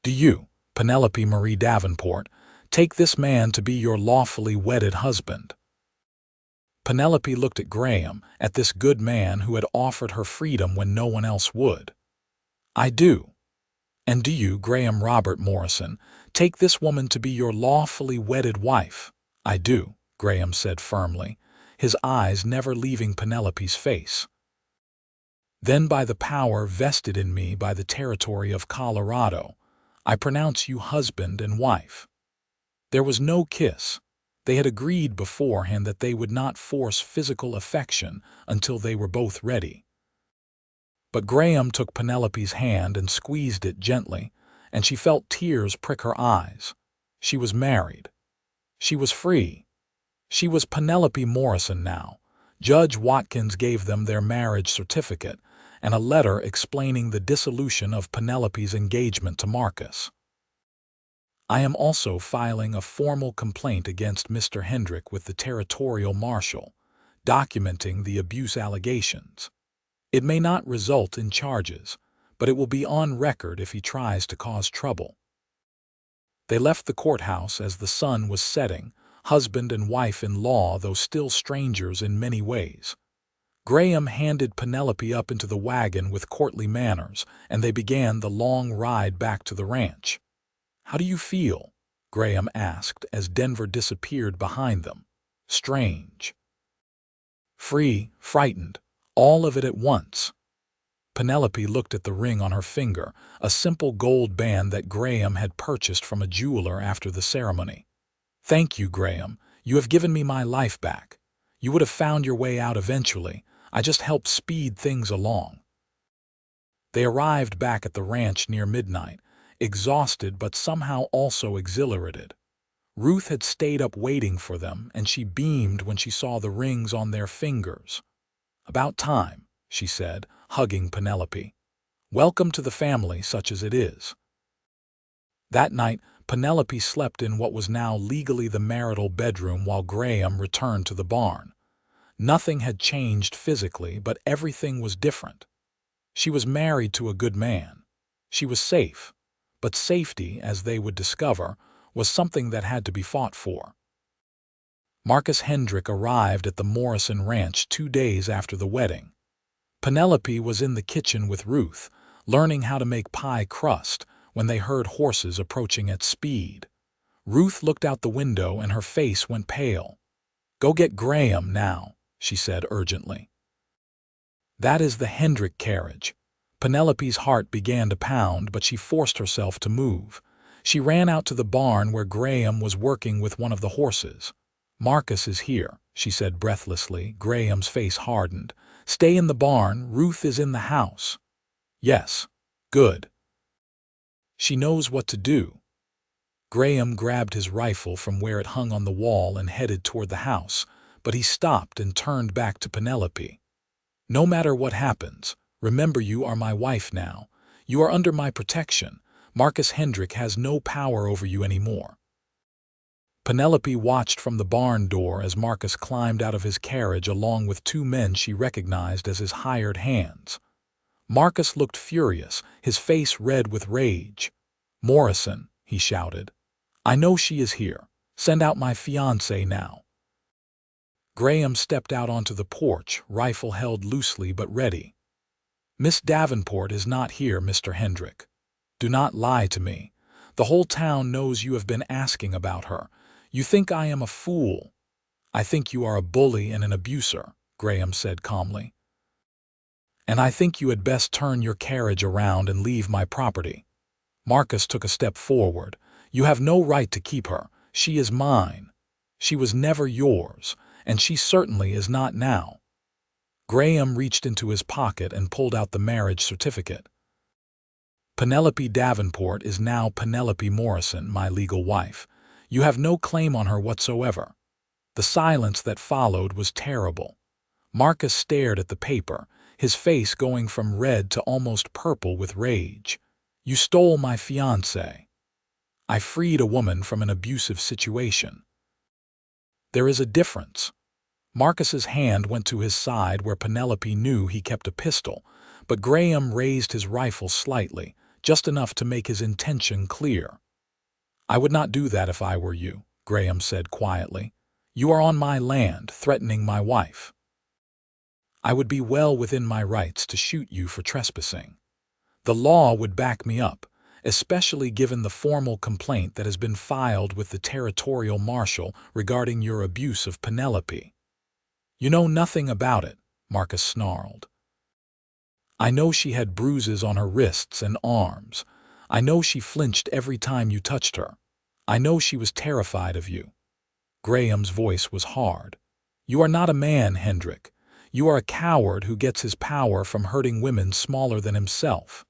[SPEAKER 1] "Do you, Penelope Marie Davenport, take this man to be your lawfully wedded husband?" Penelope looked at Graham, at this good man who had offered her freedom when no one else would. "I do." "And do you, Graham Robert Morrison, take this woman to be your lawfully wedded wife?" "I do," Graham said firmly, his eyes never leaving Penelope's face. "Then by the power vested in me by the territory of Colorado, I pronounce you husband and wife." There was no kiss. They had agreed beforehand that they would not force physical affection until they were both ready. But Graham took Penelope's hand and squeezed it gently, and she felt tears prick her eyes. She was married. She was free. She was Penelope Morrison now. Judge Watkins gave them their marriage certificate and a letter explaining the dissolution of Penelope's engagement to Marcus. "I am also filing a formal complaint against Mr. Hendrick with the territorial marshal, documenting the abuse allegations. It may not result in charges, but it will be on record if he tries to cause trouble." They left the courthouse as the sun was setting, husband and wife-in-law, though still strangers in many ways. Graham handed Penelope up into the wagon with courtly manners, and they began the long ride back to the ranch. "How do you feel?" Graham asked as Denver disappeared behind them. "Strange." "Free, frightened, all of it at once." Penelope looked at the ring on her finger, a simple gold band that Graham had purchased from a jeweler after the ceremony. "Thank you, Graham. You have given me my life back. You would have found your way out eventually. I just helped speed things along." They arrived back at the ranch near midnight, exhausted but somehow also exhilarated. Ruth had stayed up waiting for them, and she beamed when she saw the rings on their fingers. "About time," she said, hugging Penelope. "Welcome to the family such as it is." That night, Penelope slept in what was now legally the marital bedroom while Graham returned to the barn. Nothing had changed physically, but everything was different. She was married to a good man. She was safe, but safety, as they would discover, was something that had to be fought for. Marcus Hendrick arrived at the Morrison Ranch 2 days after the wedding. Penelope was in the kitchen with Ruth, learning how to make pie crust, when they heard horses approaching at speed. Ruth looked out the window and her face went pale. "Go get Graham now," she said urgently. "That is the Hendrick carriage." Penelope's heart began to pound, but she forced herself to move. She ran out to the barn where Graham was working with one of the horses. "Marcus is here," she said breathlessly. Graham's face hardened. "Stay in the barn. Ruth is in the house." "Yes. Good." She knows what to do. Graham grabbed his rifle from where it hung on the wall and headed toward the house, but he stopped and turned back to Penelope. No matter what happens, remember you are my wife now. You are under my protection. Marcus Hendrick has no power over you anymore. Penelope watched from the barn door as Marcus climbed out of his carriage along with two men she recognized as his hired hands. Marcus looked furious, his face red with rage. "Morrison," he shouted. "I know she is here. Send out my fiancée now." Graham stepped out onto the porch, rifle held loosely but ready. "Miss Davenport is not here, Mr. Hendrick. Do not lie to me. The whole town knows you have been asking about her. You think I am a fool." "I think you are a bully and an abuser," Graham said calmly. "And I think you had best turn your carriage around and leave my property." Marcus took a step forward. "You have no right to keep her. She is mine. She was never yours, and she certainly is not now." Graham reached into his pocket and pulled out the marriage certificate. "Penelope Davenport is now Penelope Morrison, my legal wife. You have no claim on her whatsoever." The silence that followed was terrible. Marcus stared at the paper, his face going from red to almost purple with rage. "You stole my fiancée. I freed a woman from an abusive situation." "There is a difference." Marcus's hand went to his side where Penelope knew he kept a pistol, but Graham raised his rifle slightly, just enough to make his intention clear. "I would not do that if I were you," Graham said quietly. "You are on my land, threatening my wife. I would be well within my rights to shoot you for trespassing. The law would back me up, especially given the formal complaint that has been filed with the territorial marshal regarding your abuse of Penelope." "You know nothing about it," Marcus snarled. "I know she had bruises on her wrists and arms. I know she flinched every time you touched her. I know she was terrified of you." Graham's voice was hard. "You are not a man, Hendrick. You are a coward who gets his power from hurting women smaller than himself."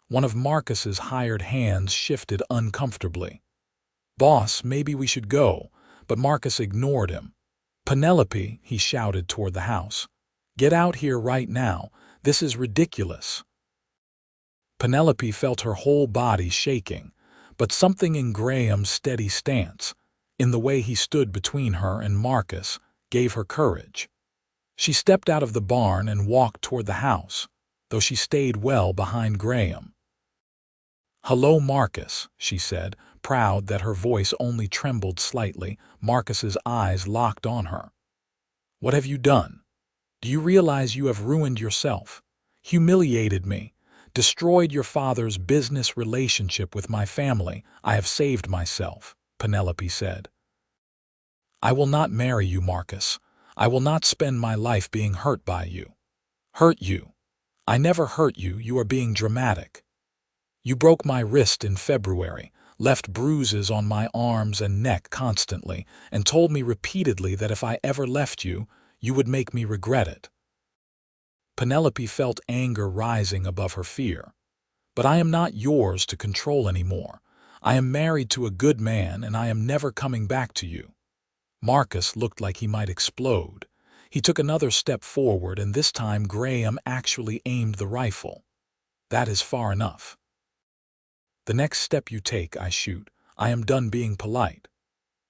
[SPEAKER 1] One of Marcus's hired hands shifted uncomfortably. "Boss, maybe we should go," but Marcus ignored him. "Penelope," he shouted toward the house. "Get out here right now. This is ridiculous." Penelope felt her whole body shaking, but something in Graham's steady stance, in the way he stood between her and Marcus, gave her courage. She stepped out of the barn and walked toward the house, though she stayed well behind Graham. "Hello, Marcus," she said, proud that her voice only trembled slightly. Marcus's eyes locked on her. "What have you done? Do you realize you have ruined yourself, humiliated me, destroyed your father's business relationship with my family?" "I have saved myself," Penelope said. "I will not marry you, Marcus. I will not spend my life being hurt by you." "Hurt you? I never hurt you. You are being dramatic. You broke my wrist in February, left bruises on my arms and neck constantly, and told me repeatedly that if I ever left you, you would make me regret it." Penelope felt anger rising above her fear. "But I am not yours to control anymore. I am married to a good man, and I am never coming back to you." Marcus looked like he might explode. He took another step forward, and this time Graham actually aimed the rifle. "That is far enough. The next step you take, I shoot. I am done being polite."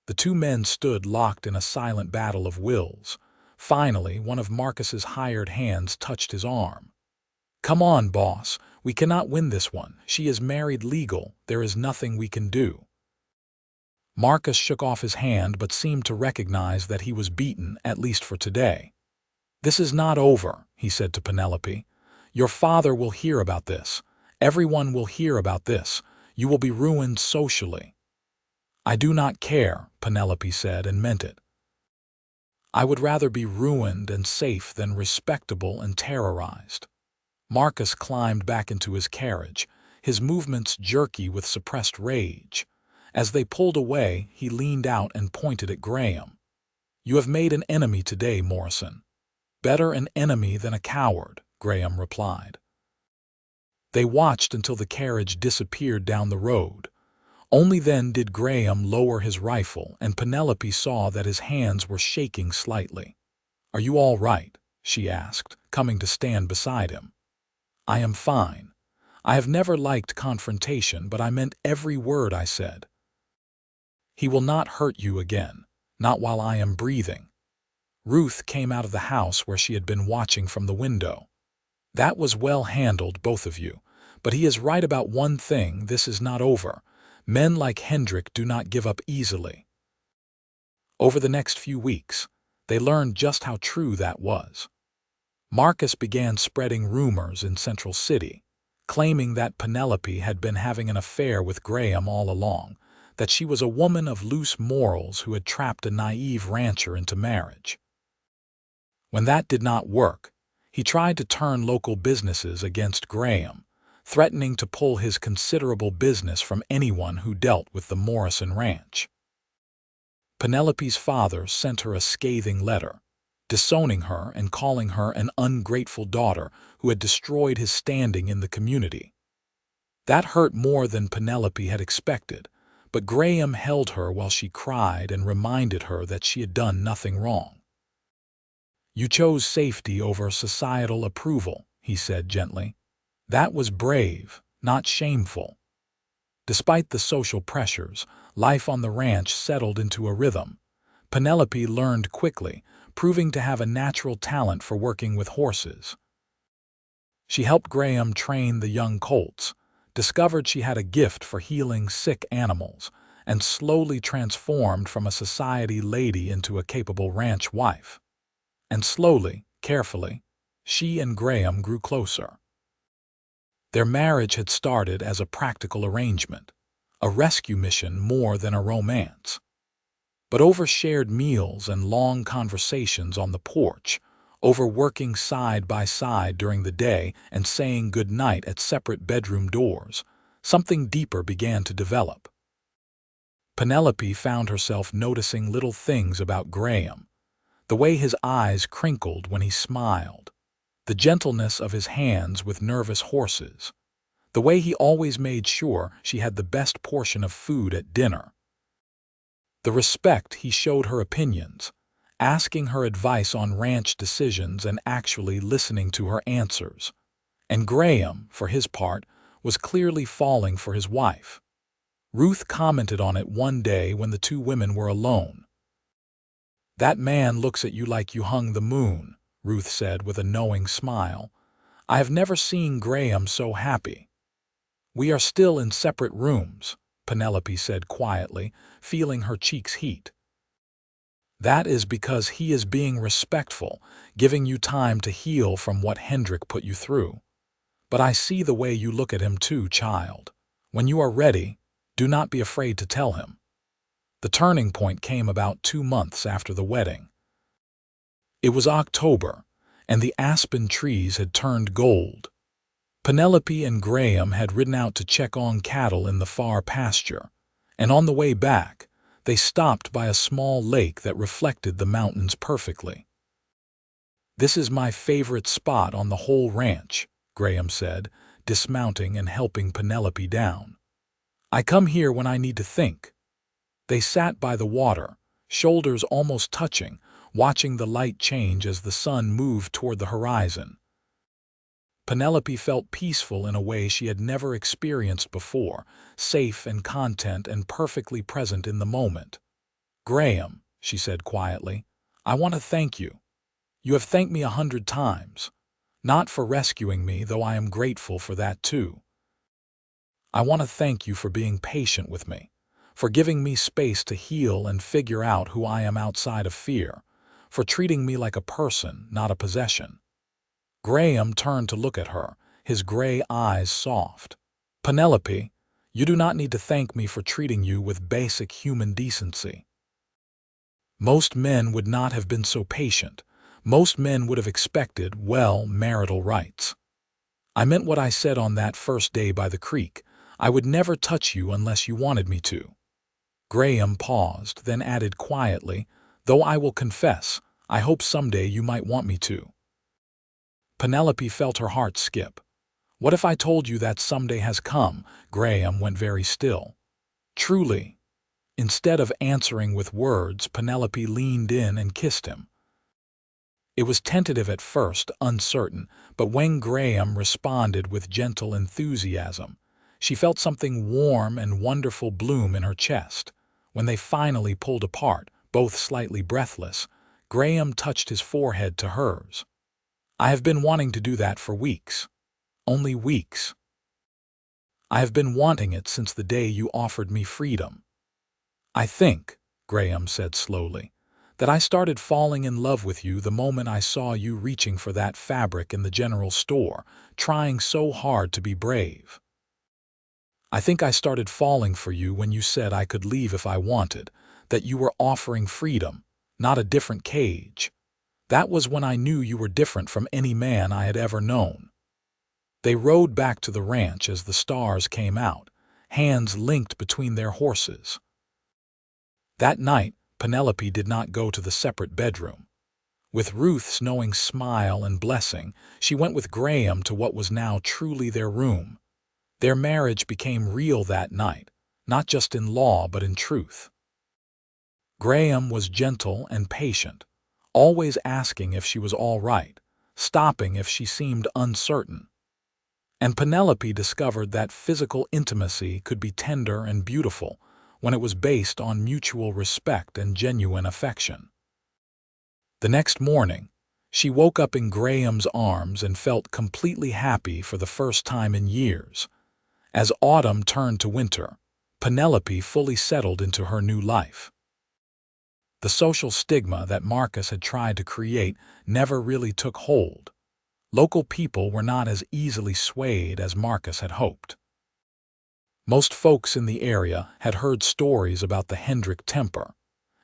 [SPEAKER 1] The two men stood locked in a silent battle of wills. Finally, one of Marcus's hired hands touched his arm. "Come on, boss. We cannot win this one. She is married legal. There is nothing we can do." Marcus shook off his hand but seemed to recognize that he was beaten, at least for today. "This is not over," he said to Penelope. "Your father will hear about this. Everyone will hear about this. You will be ruined socially." "I do not care," Penelope said, and meant it. "I would rather be ruined and safe than respectable and terrorized." Marcus climbed back into his carriage, his movements jerky with suppressed rage. As they pulled away, he leaned out and pointed at Graham. "You have made an enemy today, Morrison." "Better an enemy than a coward," Graham replied. They watched until the carriage disappeared down the road. Only then did Graham lower his rifle, and Penelope saw that his hands were shaking slightly. "Are you all right?" she asked, coming to stand beside him. "I am fine. I have never liked confrontation, but I meant every word I said. He will not hurt you again, not while I am breathing." Ruth came out of the house where she had been watching from the window. "That was well handled, both of you. But he is right about one thing: this is not over. Men like Hendrik do not give up easily." Over the next few weeks, they learned just how true that was. Marcus began spreading rumors in Central City, claiming that Penelope had been having an affair with Graham all along, that she was a woman of loose morals who had trapped a naive rancher into marriage. When that did not work, he tried to turn local businesses against Graham, threatening to pull his considerable business from anyone who dealt with the Morrison ranch. Penelope's father sent her a scathing letter, disowning her and calling her an ungrateful daughter who had destroyed his standing in the community. That hurt more than Penelope had expected, but Graham held her while she cried and reminded her that she had done nothing wrong. "You chose safety over societal approval," he said gently. "That was brave, not shameful." Despite the social pressures, life on the ranch settled into a rhythm. Penelope learned quickly, proving to have a natural talent for working with horses. She helped Graham train the young colts, discovered she had a gift for healing sick animals, and slowly transformed from a society lady into a capable ranch wife. And slowly, carefully, she and Graham grew closer. Their marriage had started as a practical arrangement, a rescue mission more than a romance. But over shared meals and long conversations on the porch, over working side by side during the day and saying good night at separate bedroom doors, something deeper began to develop. Penelope found herself noticing little things about Graham: the way his eyes crinkled when he smiled, the gentleness of his hands with nervous horses, the way he always made sure she had the best portion of food at dinner, the respect he showed her opinions, asking her advice on ranch decisions and actually listening to her answers. And Graham, for his part, was clearly falling for his wife. Ruth commented on it one day when the two women were alone. "That man looks at you like you hung the moon," Ruth said with a knowing smile. "I have never seen Graham so happy." "We are still in separate rooms," Penelope said quietly, feeling her cheeks heat. "That is because he is being respectful, giving you time to heal from what Hendrik put you through. But I see the way you look at him too, child. When you are ready, do not be afraid to tell him." The turning point came about 2 months after the wedding. It was October, and the aspen trees had turned gold. Penelope and Graham had ridden out to check on cattle in the far pasture, and on the way back, they stopped by a small lake that reflected the mountains perfectly. "This is my favorite spot on the whole ranch," Graham said, dismounting and helping Penelope down. "I come here when I need to think." They sat by the water, shoulders almost touching, watching the light change as the sun moved toward the horizon. Penelope felt peaceful in a way she had never experienced before, safe and content and perfectly present in the moment. "Graham," she said quietly, "I want to thank you. You have thanked me 100 times. Not for rescuing me, though I am grateful for that too. I want to thank you for being patient with me, for giving me space to heal and figure out who I am outside of fear, for treating me like a person, not a possession." Graham turned to look at her, his gray eyes soft. "Penelope, you do not need to thank me for treating you with basic human decency. Most men would not have been so patient. Most men would have expected, well, marital rights. I meant what I said on that first day by the creek. I would never touch you unless you wanted me to." Graham paused, then added quietly, "Though I will confess, I hope someday you might want me to." Penelope felt her heart skip. What if I told you that someday has come? Graham went very still. Truly. Instead of answering with words, Penelope leaned in and kissed him. It was tentative at first, uncertain, but when Graham responded with gentle enthusiasm, she felt something warm and wonderful bloom in her chest. When they finally pulled apart, both slightly breathless, Graham touched his forehead to hers. I have been wanting to do that for weeks. Only weeks. I have been wanting it since the day you offered me freedom. I think, Graham said slowly, that I started falling in love with you the moment I saw you reaching for that fabric in the general store, trying so hard to be brave. I think I started falling for you when you said I could leave if I wanted, that you were offering freedom, not a different cage. That was when I knew you were different from any man I had ever known. They rode back to the ranch as the stars came out, hands linked between their horses. That night, Penelope did not go to the separate bedroom. With Ruth's knowing smile and blessing, she went with Graham to what was now truly their room. Their marriage became real that night, not just in law but in truth. Graham was gentle and patient, always asking if she was all right, stopping if she seemed uncertain. And Penelope discovered that physical intimacy could be tender and beautiful when it was based on mutual respect and genuine affection. The next morning, she woke up in Graham's arms and felt completely happy for the first time in years. As autumn turned to winter, Penelope fully settled into her new life. The social stigma that Marcus had tried to create never really took hold. Local people were not as easily swayed as Marcus had hoped. Most folks in the area had heard stories about the Hendrick temper,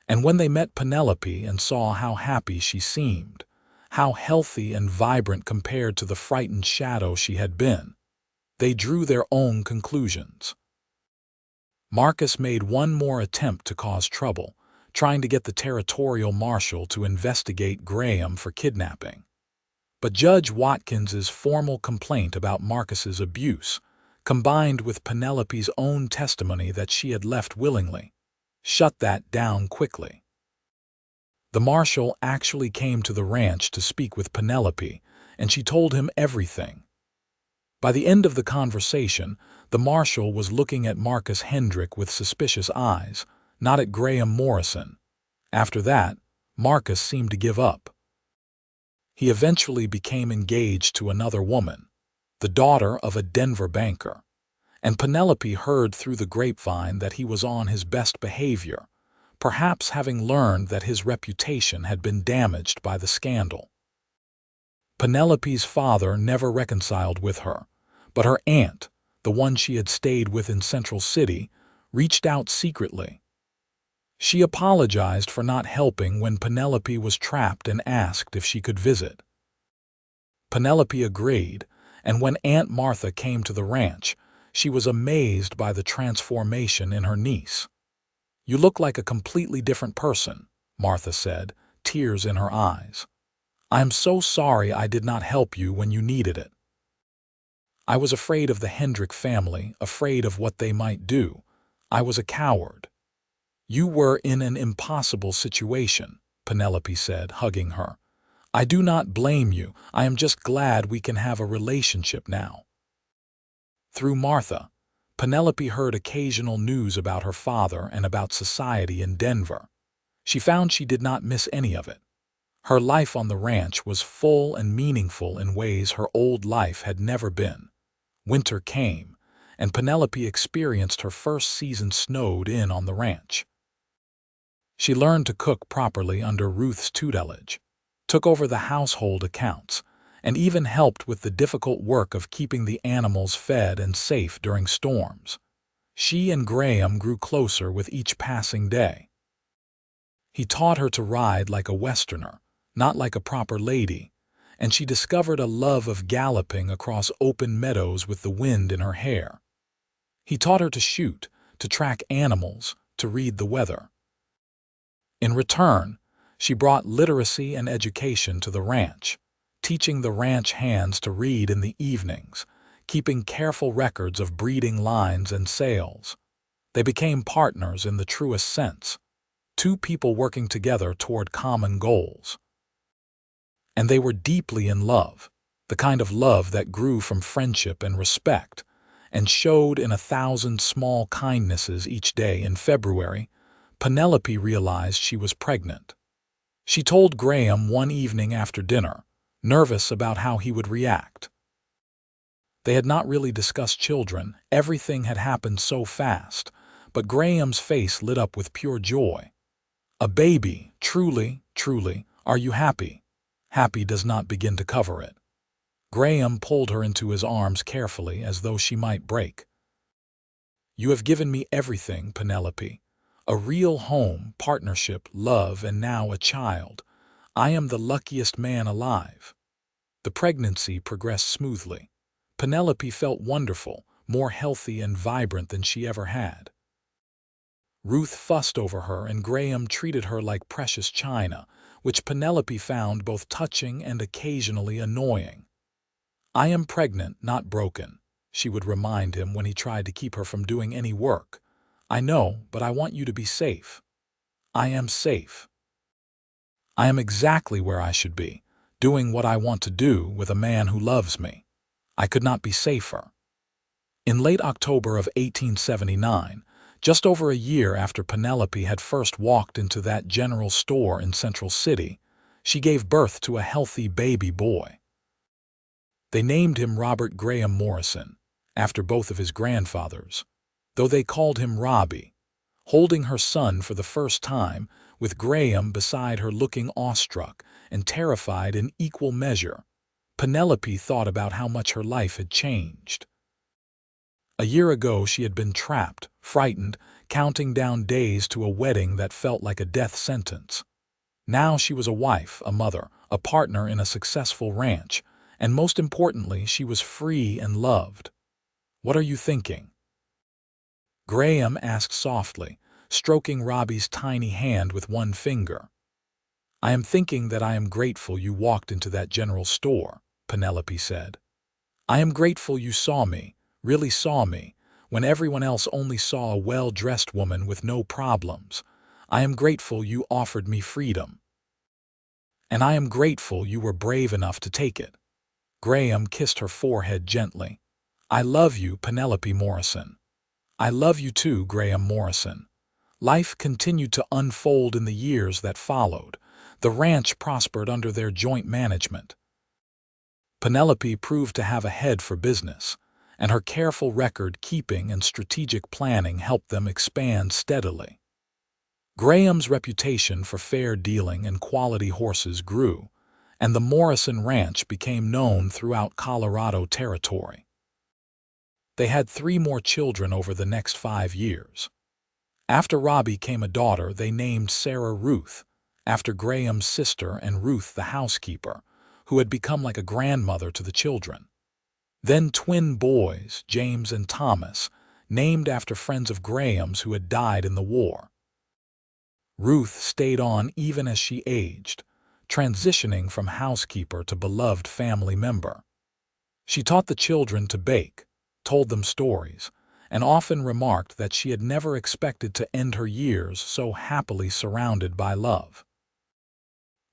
[SPEAKER 1] and when they met Penelope and saw how happy she seemed, how healthy and vibrant compared to the frightened shadow she had been, they drew their own conclusions. Marcus made one more attempt to cause trouble, trying to get the territorial marshal to investigate Graham for kidnapping. But Judge Watkins's formal complaint about Marcus's abuse, combined with Penelope's own testimony that she had left willingly, shut that down quickly. The marshal actually came to the ranch to speak with Penelope, and she told him everything. By the end of the conversation, the marshal was looking at Marcus Hendrick with suspicious eyes, not at Graham Morrison. After that, Marcus seemed to give up. He eventually became engaged to another woman, the daughter of a Denver banker, and Penelope heard through the grapevine that he was on his best behavior, perhaps having learned that his reputation had been damaged by the scandal. Penelope's father never reconciled with her, but her aunt, the one she had stayed with in Central City, reached out secretly. She apologized for not helping when Penelope was trapped and asked if she could visit. Penelope agreed, and when Aunt Martha came to the ranch, she was amazed by the transformation in her niece. "You look like a completely different person," Martha said, tears in her eyes. "I am so sorry I did not help you when you needed it. I was afraid of the Hendrick family, afraid of what they might do. I was a coward." "You were in an impossible situation," Penelope said, hugging her. "I do not blame you. I am just glad we can have a relationship now." Through Martha, Penelope heard occasional news about her father and about society in Denver. She found she did not miss any of it. Her life on the ranch was full and meaningful in ways her old life had never been. Winter came, and Penelope experienced her first season snowed in on the ranch. She learned to cook properly under Ruth's tutelage, took over the household accounts, and even helped with the difficult work of keeping the animals fed and safe during storms. She and Graham grew closer with each passing day. He taught her to ride like a Westerner, not like a proper lady, and she discovered a love of galloping across open meadows with the wind in her hair. He taught her to shoot, to track animals, to read the weather. In return, she brought literacy and education to the ranch, teaching the ranch hands to read in the evenings, keeping careful records of breeding lines and sales. They became partners in the truest sense, two people working together toward common goals. And they were deeply in love, the kind of love that grew from friendship and respect, and showed in 1,000 small kindnesses each day. In February, Penelope realized she was pregnant. She told Graham one evening after dinner, nervous about how he would react. They had not really discussed children, everything had happened so fast, but Graham's face lit up with pure joy. A baby, truly, truly, are you happy? Happy does not begin to cover it. Graham pulled her into his arms carefully as though she might break. You have given me everything, Penelope. A real home, partnership, love, and now a child. I am the luckiest man alive. The pregnancy progressed smoothly. Penelope felt wonderful, more healthy and vibrant than she ever had. Ruth fussed over her and Graham treated her like precious china, which Penelope found both touching and occasionally annoying. I am pregnant, not broken, she would remind him when he tried to keep her from doing any work. I know, but I want you to be safe. I am safe. I am exactly where I should be, doing what I want to do with a man who loves me. I could not be safer. In late October of 1879, just over a year after Penelope had first walked into that general store in Central City, she gave birth to a healthy baby boy. They named him Robert Graham Morrison, after both of his grandfathers, though they called him Robbie. Holding her son for the first time, with Graham beside her looking awestruck and terrified in equal measure, Penelope thought about how much her life had changed. A year ago she had been trapped, frightened, counting down days to a wedding that felt like a death sentence. Now she was a wife, a mother, a partner in a successful ranch, and most importantly, she was free and loved. What are you thinking? Graham asked softly, stroking Robbie's tiny hand with one finger. I am thinking that I am grateful you walked into that general store, Penelope said. I am grateful you saw me, really saw me, when everyone else only saw a well-dressed woman with no problems. I am grateful you offered me freedom. And I am grateful you were brave enough to take it. Graham kissed her forehead gently. I love you, Penelope Morrison. I love you too, Graham Morrison. Life continued to unfold in the years that followed. The ranch prospered under their joint management. Penelope proved to have a head for business, and her careful record-keeping and strategic planning helped them expand steadily. Graham's reputation for fair dealing and quality horses grew, and the Morrison Ranch became known throughout Colorado territory. They had 3 more children over the next 5 years. After Robbie came a daughter they named Sarah Ruth, after Graham's sister and Ruth the housekeeper, who had become like a grandmother to the children. Then twin boys, James and Thomas, named after friends of Graham's who had died in the war. Ruth stayed on even as she aged, transitioning from housekeeper to beloved family member. She taught the children to bake, told them stories, and often remarked that she had never expected to end her years so happily surrounded by love.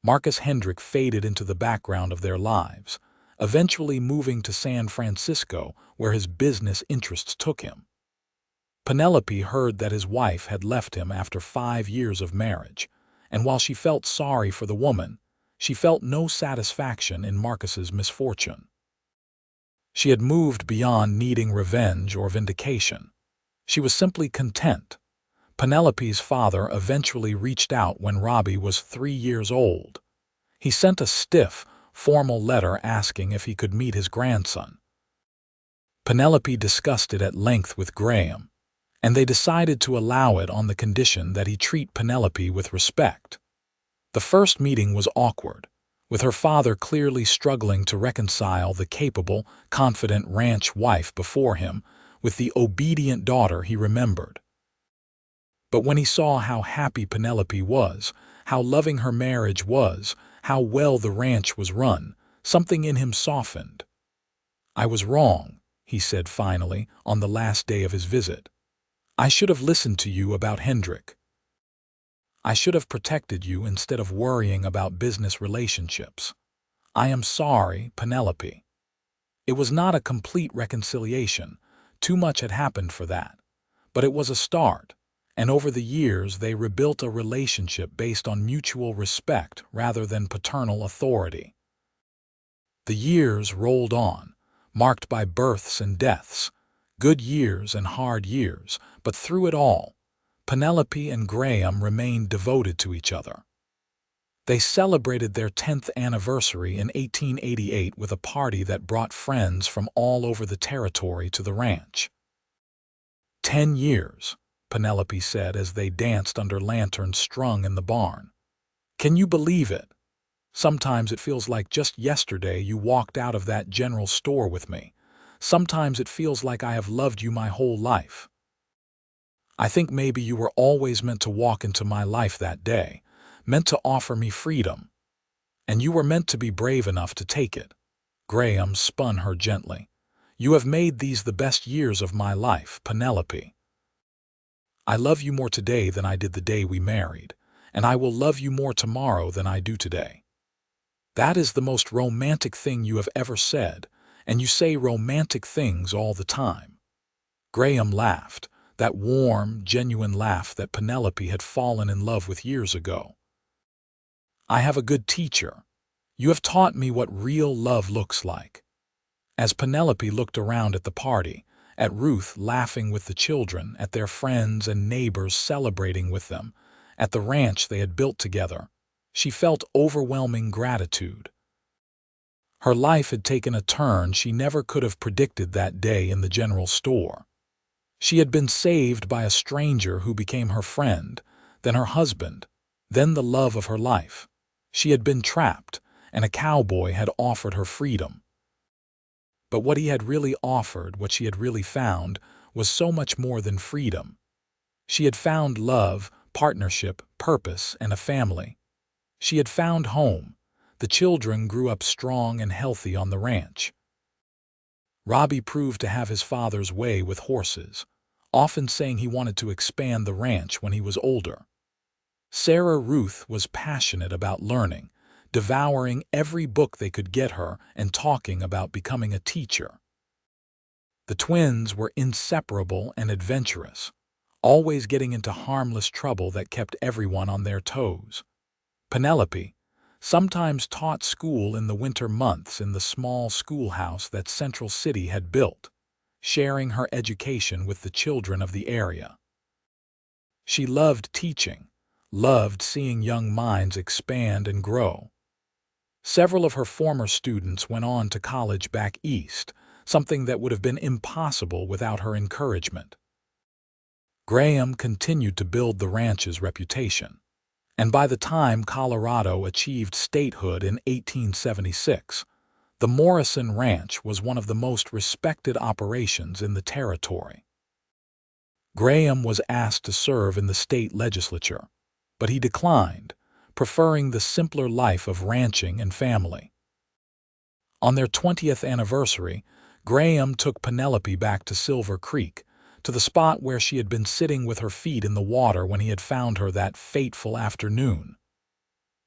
[SPEAKER 1] Marcus Hendrick faded into the background of their lives, eventually moving to San Francisco where his business interests took him. Penelope heard that his wife had left him after 5 years of marriage, and while she felt sorry for the woman, she felt no satisfaction in Marcus's misfortune. She had moved beyond needing revenge or vindication. She was simply content. Penelope's father eventually reached out when Robbie was 3 years old. He sent a stiff, formal letter asking if he could meet his grandson. Penelope discussed it at length with Graham, and they decided to allow it on the condition that he treat Penelope with respect. The first meeting was awkward, with her father clearly struggling to reconcile the capable, confident ranch wife before him with the obedient daughter he remembered. But when he saw how happy Penelope was, how loving her marriage was, how well the ranch was run, something in him softened. I was wrong, he said finally, on the last day of his visit. "I should have listened to you about Hendrik. I should have protected you instead of worrying about business relationships. I am sorry, Penelope." It was not a complete reconciliation. Too much had happened for that. But it was a start, and over the years they rebuilt a relationship based on mutual respect rather than paternal authority. The years rolled on, marked by births and deaths, good years and hard years, but through it all, Penelope and Graham remained devoted to each other. They celebrated their 10th anniversary in 1888 with a party that brought friends from all over the territory to the ranch. 10 years, Penelope said as they danced under lanterns strung in the barn. "Can you believe it? Sometimes it feels like just yesterday you walked out of that general store with me. Sometimes it feels like I have loved you my whole life. I think maybe you were always meant to walk into my life that day, meant to offer me freedom. And you were meant to be brave enough to take it." Graham spun her gently. "You have made these the best years of my life, Penelope. I love you more today than I did the day we married, and I will love you more tomorrow than I do today. That is the most romantic thing you have ever said, and you say romantic things all the time." Graham laughed, that warm, genuine laugh that Penelope had fallen in love with years ago. "I have a good teacher. You have taught me what real love looks like." As Penelope looked around at the party, at Ruth laughing with the children, at their friends and neighbors celebrating with them, at the ranch they had built together, she felt overwhelming gratitude. Her life had taken a turn she never could have predicted that day in the general store. She had been saved by a stranger who became her friend, then her husband, then the love of her life. She had been trapped, and a cowboy had offered her freedom. But what he had really offered, what she had really found, was so much more than freedom. She had found love, partnership, purpose, and a family. She had found home. The children grew up strong and healthy on the ranch. Robbie proved to have his father's way with horses, often saying he wanted to expand the ranch when he was older. Sarah Ruth was passionate about learning, devouring every book they could get her and talking about becoming a teacher. The twins were inseparable and adventurous, always getting into harmless trouble that kept everyone on their toes. Penelope sometimes taught school in the winter months in the small schoolhouse that Central City had built, sharing her education with the children of the area. She loved teaching, loved seeing young minds expand and grow. Several of her former students went on to college back east, something that would have been impossible without her encouragement. Graham continued to build the ranch's reputation, and by the time Colorado achieved statehood in 1876, the Morrison Ranch was one of the most respected operations in the territory. Graham was asked to serve in the state legislature, but he declined, preferring the simpler life of ranching and family. On their 20th anniversary, Graham took Penelope back to Silver Creek, to the spot where she had been sitting with her feet in the water when he had found her that fateful afternoon.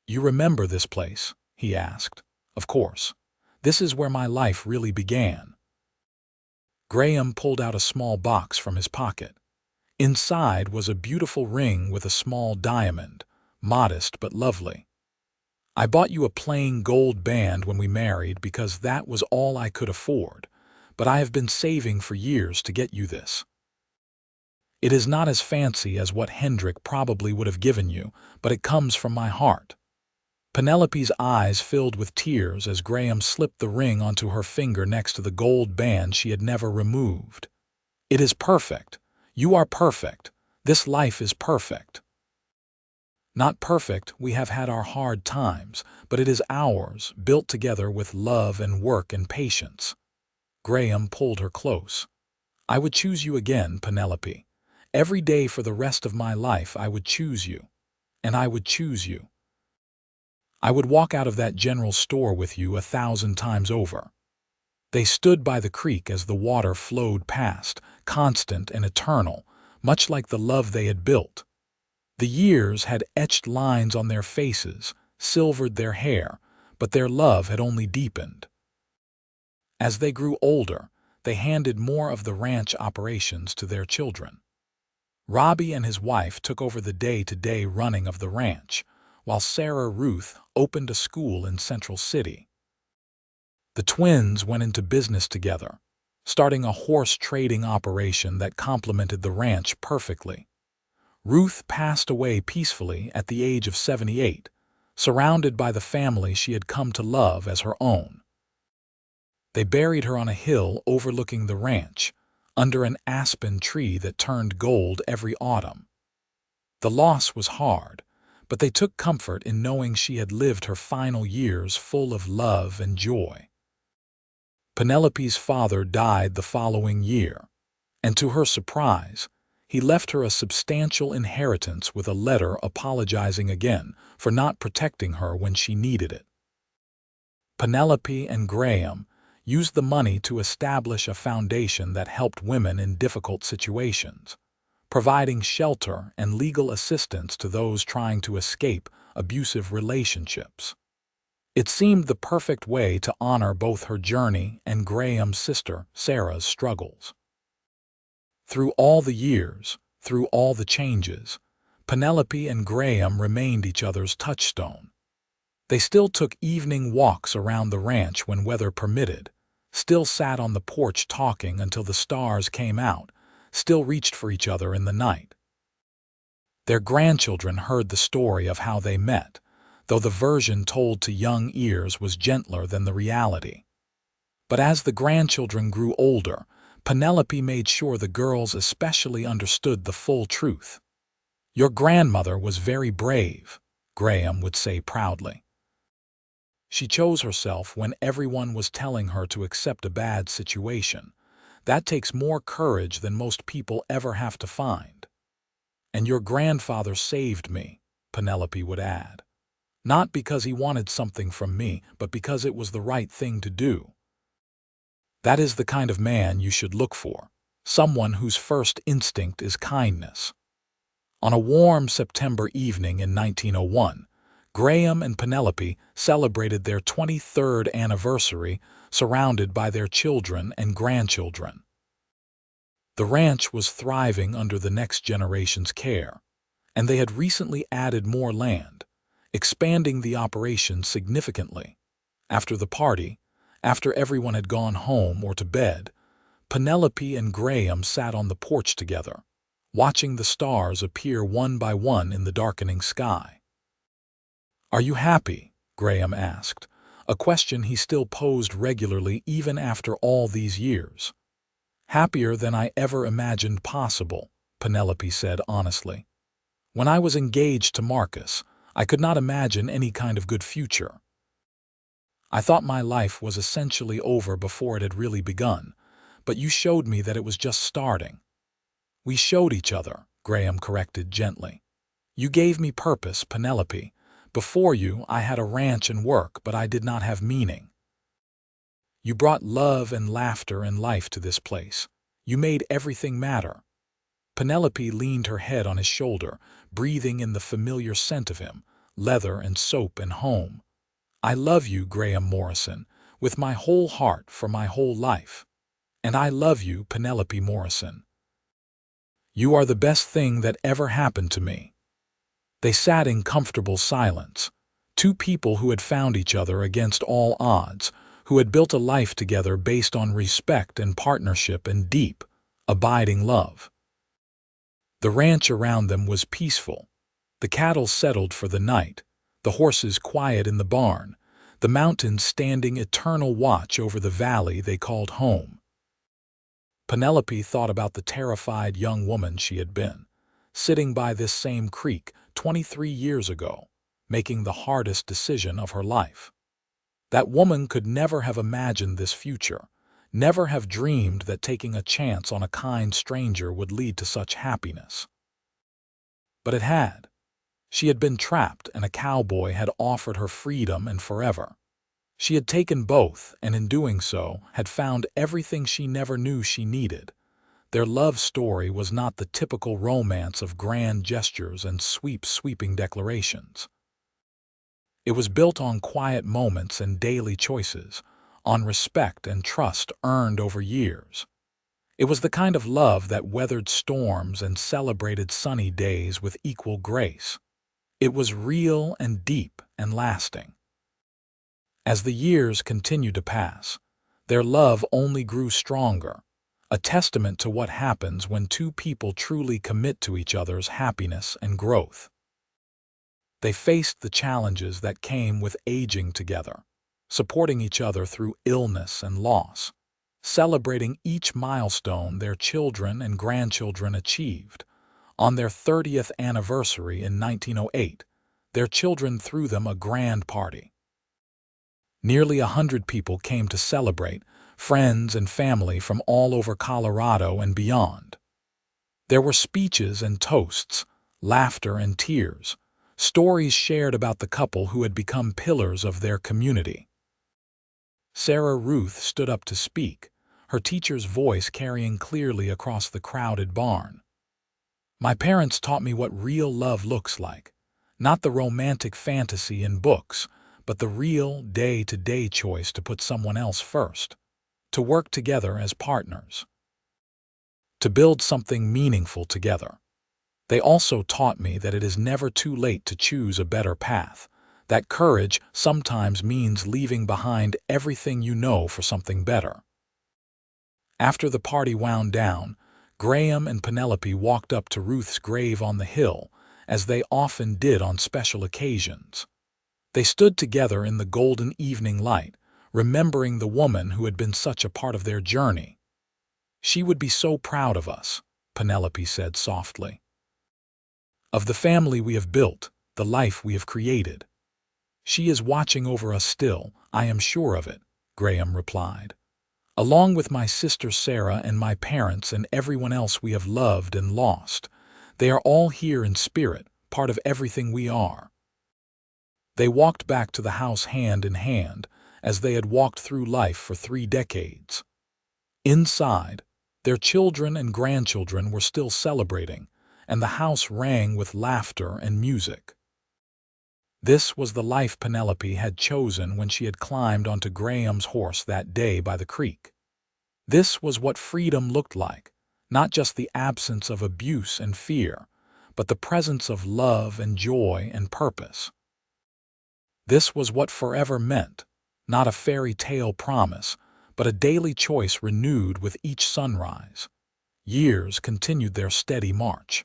[SPEAKER 1] "You remember this place?" he asked. "Of course. This is where my life really began." Graham pulled out a small box from his pocket. Inside was a beautiful ring with a small diamond, modest but lovely. "I bought you a plain gold band when we married because that was all I could afford, but I have been saving for years to get you this. It is not as fancy as what Hendrik probably would have given you, but it comes from my heart." Penelope's eyes filled with tears as Graham slipped the ring onto her finger next to the gold band she had never removed. "It is perfect. You are perfect. This life is perfect. Not perfect, we have had our hard times, but it is ours, built together with love and work and patience." Graham pulled her close. "I would choose you again, Penelope. Every day for the rest of my life I would choose you. And I would choose you. I would walk out of that general store with you 1,000 times over." They stood by the creek as the water flowed past, constant and eternal, much like the love they had built. The years had etched lines on their faces, silvered their hair, but their love had only deepened. As they grew older, they handed more of the ranch operations to their children. Robbie and his wife took over the day-to-day running of the ranch, while Sarah Ruth opened a school in Central City. The twins went into business together, starting a horse trading operation that complemented the ranch perfectly. Ruth passed away peacefully at the age of 78, surrounded by the family she had come to love as her own. They buried her on a hill overlooking the ranch, under an aspen tree that turned gold every autumn. The loss was hard, but they took comfort in knowing she had lived her final years full of love and joy. Penelope's father died the following year, and to her surprise, he left her a substantial inheritance with a letter apologizing again for not protecting her when she needed it. Penelope and Graham used the money to establish a foundation that helped women in difficult situations, providing shelter and legal assistance to those trying to escape abusive relationships. It seemed the perfect way to honor both her journey and Graham's sister Sarah's struggles. Through all the years, through all the changes, Penelope and Graham remained each other's touchstone. They still took evening walks around the ranch when weather permitted, still sat on the porch talking until the stars came out, still reached for each other in the night. Their grandchildren heard the story of how they met, though the version told to young ears was gentler than the reality. But as the grandchildren grew older, Penelope made sure the girls especially understood the full truth. "Your grandmother was very brave," Graham would say proudly. "She chose herself when everyone was telling her to accept a bad situation. That takes more courage than most people ever have to find. And your grandfather saved me," Penelope would add. "Not because he wanted something from me, but because it was the right thing to do." That is the kind of man you should look for, someone whose first instinct is kindness. On a warm September evening in 1901, Graham and Penelope celebrated their 23rd anniversary surrounded by their children and grandchildren. The ranch was thriving under the next generation's care, and they had recently added more land, expanding the operation significantly. After the party, after everyone had gone home or to bed, Penelope and Graham sat on the porch together, watching the stars appear one by one in the darkening sky. "Are you happy?" Graham asked, a question he still posed regularly even after all these years. "Happier than I ever imagined possible," Penelope said honestly. "When I was engaged to Marcus, I could not imagine any kind of good future. I thought my life was essentially over before it had really begun, but you showed me that it was just starting." "We showed each other," Graham corrected gently. "You gave me purpose, Penelope. Before you, I had a ranch and work, but I did not have meaning. You brought love and laughter and life to this place. You made everything matter." Penelope leaned her head on his shoulder, breathing in the familiar scent of him, leather and soap and home. "I love you, Graham Morrison, with my whole heart for my whole life. And I love you, Penelope Morrison. You are the best thing that ever happened to me." They sat in comfortable silence, two people who had found each other against all odds, who had built a life together based on respect and partnership and deep, abiding love. The ranch around them was peaceful. The cattle settled for the night, the horses quiet in the barn, the mountains standing eternal watch over the valley they called home. Penelope thought about the terrified young woman she had been, sitting by this same creek 23 years ago, making the hardest decision of her life. That woman could never have imagined this future, never have dreamed that taking a chance on a kind stranger would lead to such happiness. But it had. She had been trapped, and a cowboy had offered her freedom and forever. She had taken both, and in doing so, had found everything she never knew she needed. Their love story was not the typical romance of grand gestures and sweeping declarations. It was built on quiet moments and daily choices, on respect and trust earned over years. It was the kind of love that weathered storms and celebrated sunny days with equal grace. It was real and deep and lasting. As the years continued to pass, their love only grew stronger, a testament to what happens when two people truly commit to each other's happiness and growth. They faced the challenges that came with aging together, supporting each other through illness and loss, celebrating each milestone their children and grandchildren achieved. On their 30th anniversary in 1908, their children threw them a grand party. Nearly 100 people came to celebrate, friends and family from all over Colorado and beyond. There were speeches and toasts, laughter and tears, stories shared about the couple who had become pillars of their community. Sarah Ruth stood up to speak, her teacher's voice carrying clearly across the crowded barn. "My parents taught me what real love looks like, not the romantic fantasy in books, but the real day-to-day choice to put someone else first, to work together as partners, to build something meaningful together. They also taught me that it is never too late to choose a better path, that courage sometimes means leaving behind everything you know for something better." After the party wound down, Graham and Penelope walked up to Ruth's grave on the hill, as they often did on special occasions. They stood together in the golden evening light, remembering the woman who had been such a part of their journey. "She would be so proud of us," Penelope said softly. "Of the family we have built, the life we have created. She is watching over us still, I am sure of it," Graham replied. "Along with my sister Sarah and my parents and everyone else we have loved and lost. They are all here in spirit, part of everything we are." They walked back to the house hand in hand, as they had walked through life for 3 decades. Inside, their children and grandchildren were still celebrating, and the house rang with laughter and music. This was the life Penelope had chosen when she had climbed onto Graham's horse that day by the creek. This was what freedom looked like, not just the absence of abuse and fear, but the presence of love and joy and purpose. This was what forever meant, not a fairy tale promise, but a daily choice renewed with each sunrise. Years continued their steady march.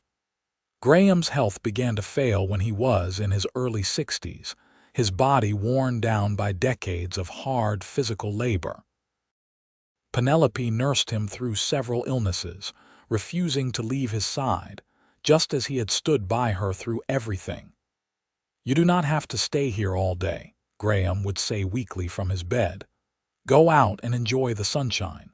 [SPEAKER 1] Graham's health began to fail when he was in his early 60s, his body worn down by decades of hard physical labor. Penelope nursed him through several illnesses, refusing to leave his side, just as he had stood by her through everything. "You do not have to stay here all day," Graham would say weakly from his bed. "Go out and enjoy the sunshine."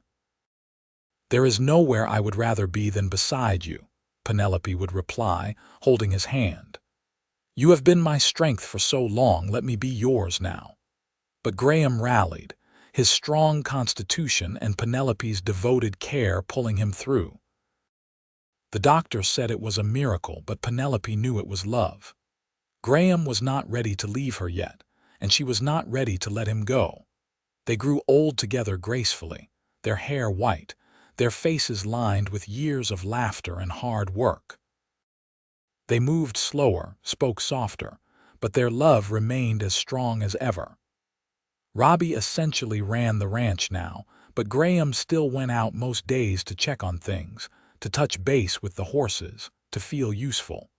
[SPEAKER 1] "There is nowhere I would rather be than beside you," Penelope would reply, holding his hand. "You have been my strength for so long, let me be yours now." But Graham rallied, his strong constitution and Penelope's devoted care pulling him through. The doctor said it was a miracle, but Penelope knew it was love. Graham was not ready to leave her yet, and she was not ready to let him go. They grew old together gracefully, their hair white, their faces lined with years of laughter and hard work. They moved slower, spoke softer, but their love remained as strong as ever. Robbie essentially ran the ranch now, but Graham still went out most days to check on things, to touch base with the horses, to feel useful.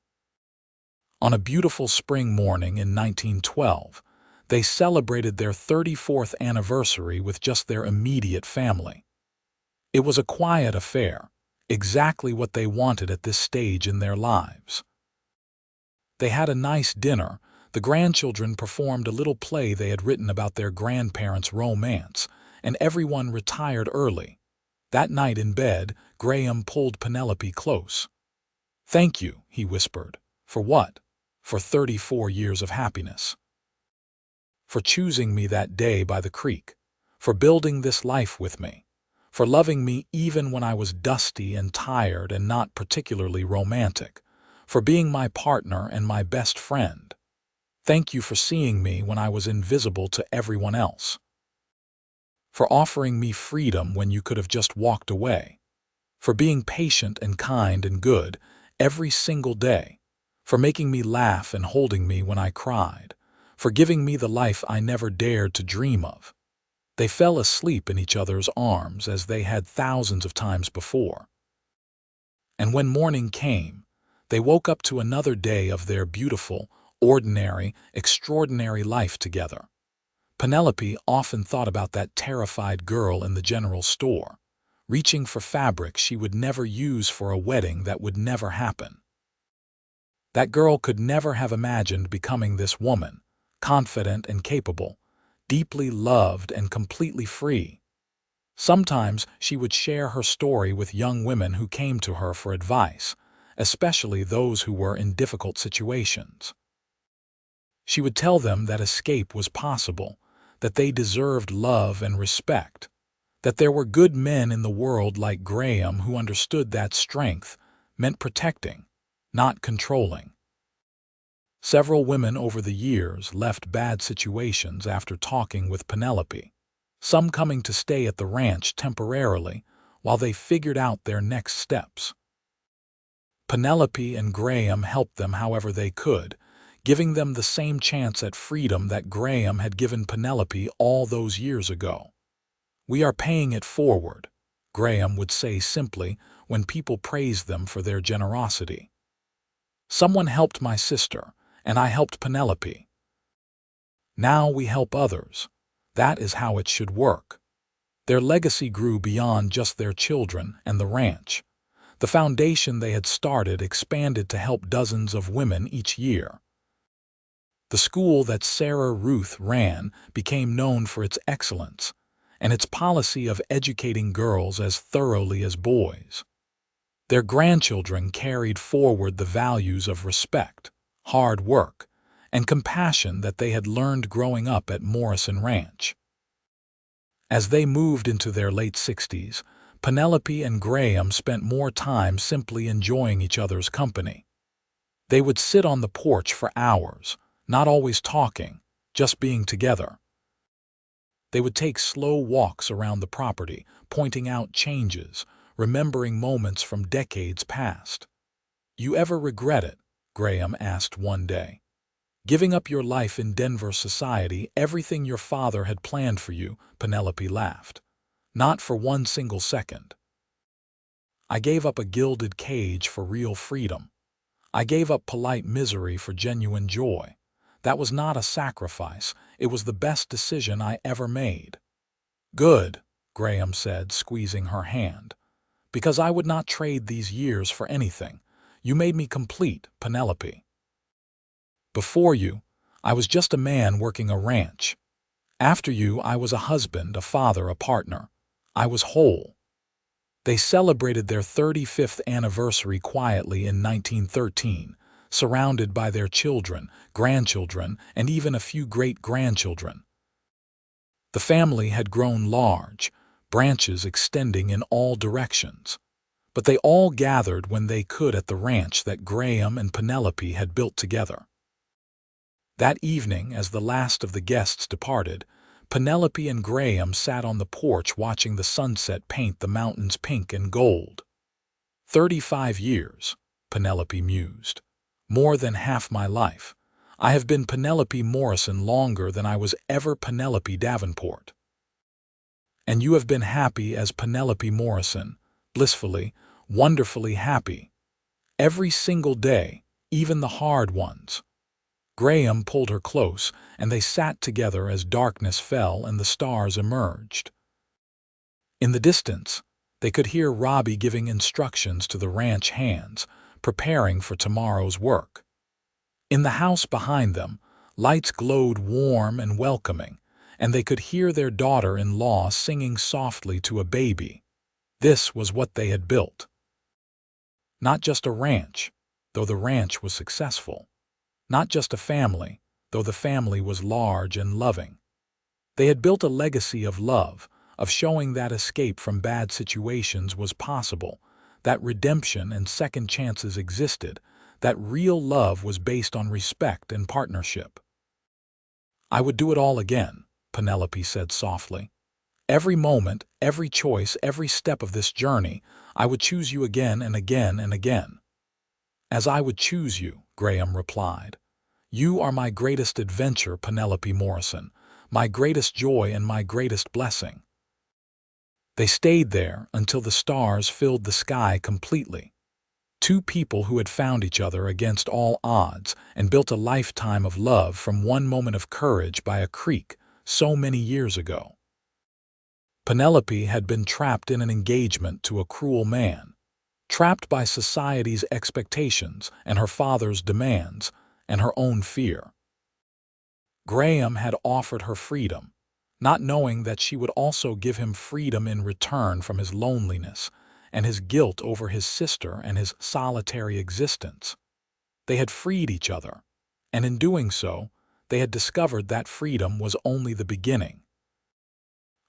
[SPEAKER 1] On a beautiful spring morning in 1912, they celebrated their 34th anniversary with just their immediate family. It was a quiet affair, exactly what they wanted at this stage in their lives. They had a nice dinner. The grandchildren performed a little play they had written about their grandparents' romance, and everyone retired early. That night in bed, Graham pulled Penelope close. "Thank you," he whispered. "For what?" "For 34 years of happiness." for choosing me that day by the creek, for building this life with me, for loving me even when I was dusty and tired and not particularly romantic, for being my partner and my best friend. Thank you for seeing me when I was invisible to everyone else, for offering me freedom when you could have just walked away, for being patient and kind and good every single day, for making me laugh and holding me when I cried, for giving me the life I never dared to dream of. They fell asleep in each other's arms as they had thousands of times before. And when morning came, they woke up to another day of their beautiful, ordinary, extraordinary life together. Penelope often thought about that terrified girl in the general store, reaching for fabric she would never use for a wedding that would never happen. That girl could never have imagined becoming this woman, confident and capable, deeply loved and completely free. Sometimes she would share her story with young women who came to her for advice, especially those who were in difficult situations. She would tell them that escape was possible, that they deserved love and respect, that there were good men in the world like Graham who understood that strength meant protecting, not controlling. Several women over the years left bad situations after talking with Penelope, some coming to stay at the ranch temporarily while they figured out their next steps. Penelope and Graham helped them however they could, giving them the same chance at freedom that Graham had given Penelope all those years ago. "We are paying it forward," Graham would say simply when people praised them for their generosity. "Someone helped my sister, and I helped Penelope. Now we help others. That is how it should work." Their legacy grew beyond just their children and the ranch. The foundation they had started expanded to help dozens of women each year. The school that Sarah Ruth ran became known for its excellence and its policy of educating girls as thoroughly as boys. Their grandchildren carried forward the values of respect, hard work, and compassion that they had learned growing up at Morrison Ranch. As they moved into their late 60s, Penelope and Graham spent more time simply enjoying each other's company. They would sit on the porch for hours, not always talking, just being together. They would take slow walks around the property, pointing out changes, remembering moments from decades past. "You ever regret it?" Graham asked one day. "Giving up your life in Denver society, everything your father had planned for you," Penelope laughed. "Not for one single second. I gave up a gilded cage for real freedom. I gave up polite misery for genuine joy. That was not a sacrifice, it was the best decision I ever made." "Good," Graham said, squeezing her hand. "Because I would not trade these years for anything. You made me complete, Penelope. Before you, I was just a man working a ranch. After you, I was a husband, a father, a partner. I was whole." They celebrated their 35th anniversary quietly in 1913, surrounded by their children, grandchildren, and even a few great-grandchildren. The family had grown large, branches extending in all directions. But they all gathered when they could at the ranch that Graham and Penelope had built together. That evening, as the last of the guests departed, Penelope and Graham sat on the porch watching the sunset paint the mountains pink and gold. 35 years, Penelope mused. More than half my life. I have been Penelope Morrison longer than I was ever Penelope Davenport. And you have been happy as Penelope Morrison, blissfully, wonderfully happy. Every single day, even the hard ones. Graham pulled her close, and they sat together as darkness fell and the stars emerged. In the distance, they could hear Robbie giving instructions to the ranch hands, preparing for tomorrow's work. In the house behind them, lights glowed warm and welcoming, and they could hear their daughter-in-law singing softly to a baby. This was what they had built. Not just a ranch, though the ranch was successful. Not just a family, though the family was large and loving. They had built a legacy of love, of showing that escape from bad situations was possible, that redemption and second chances existed, that real love was based on respect and partnership. "I would do it all again," Penelope said softly. "Every moment, every choice, every step of this journey, I would choose you again and again and again." "As I would choose you," Graham replied. "You are my greatest adventure, Penelope Morrison, my greatest joy and my greatest blessing." They stayed there until the stars filled the sky completely. Two people who had found each other against all odds and built a lifetime of love from one moment of courage by a creek so many years ago. Penelope had been trapped in an engagement to a cruel man, trapped by society's expectations and her father's demands and her own fear. Graham had offered her freedom, not knowing that she would also give him freedom in return from his loneliness and his guilt over his sister and his solitary existence. They had freed each other, and in doing so, they had discovered that freedom was only the beginning.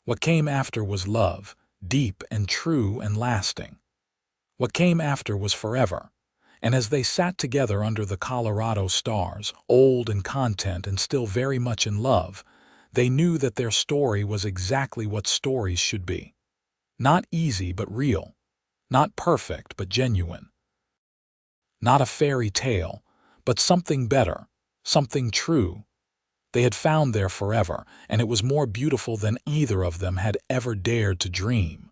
[SPEAKER 1] What came after was love, deep and true and lasting. What came after was forever, and as they sat together under the Colorado stars, old in content and still very much in love, they knew that their story was exactly what stories should be. Not easy but real, not perfect but genuine. Not a fairy tale, but something better, something true. They had found their forever, and it was more beautiful than either of them had ever dared to dream.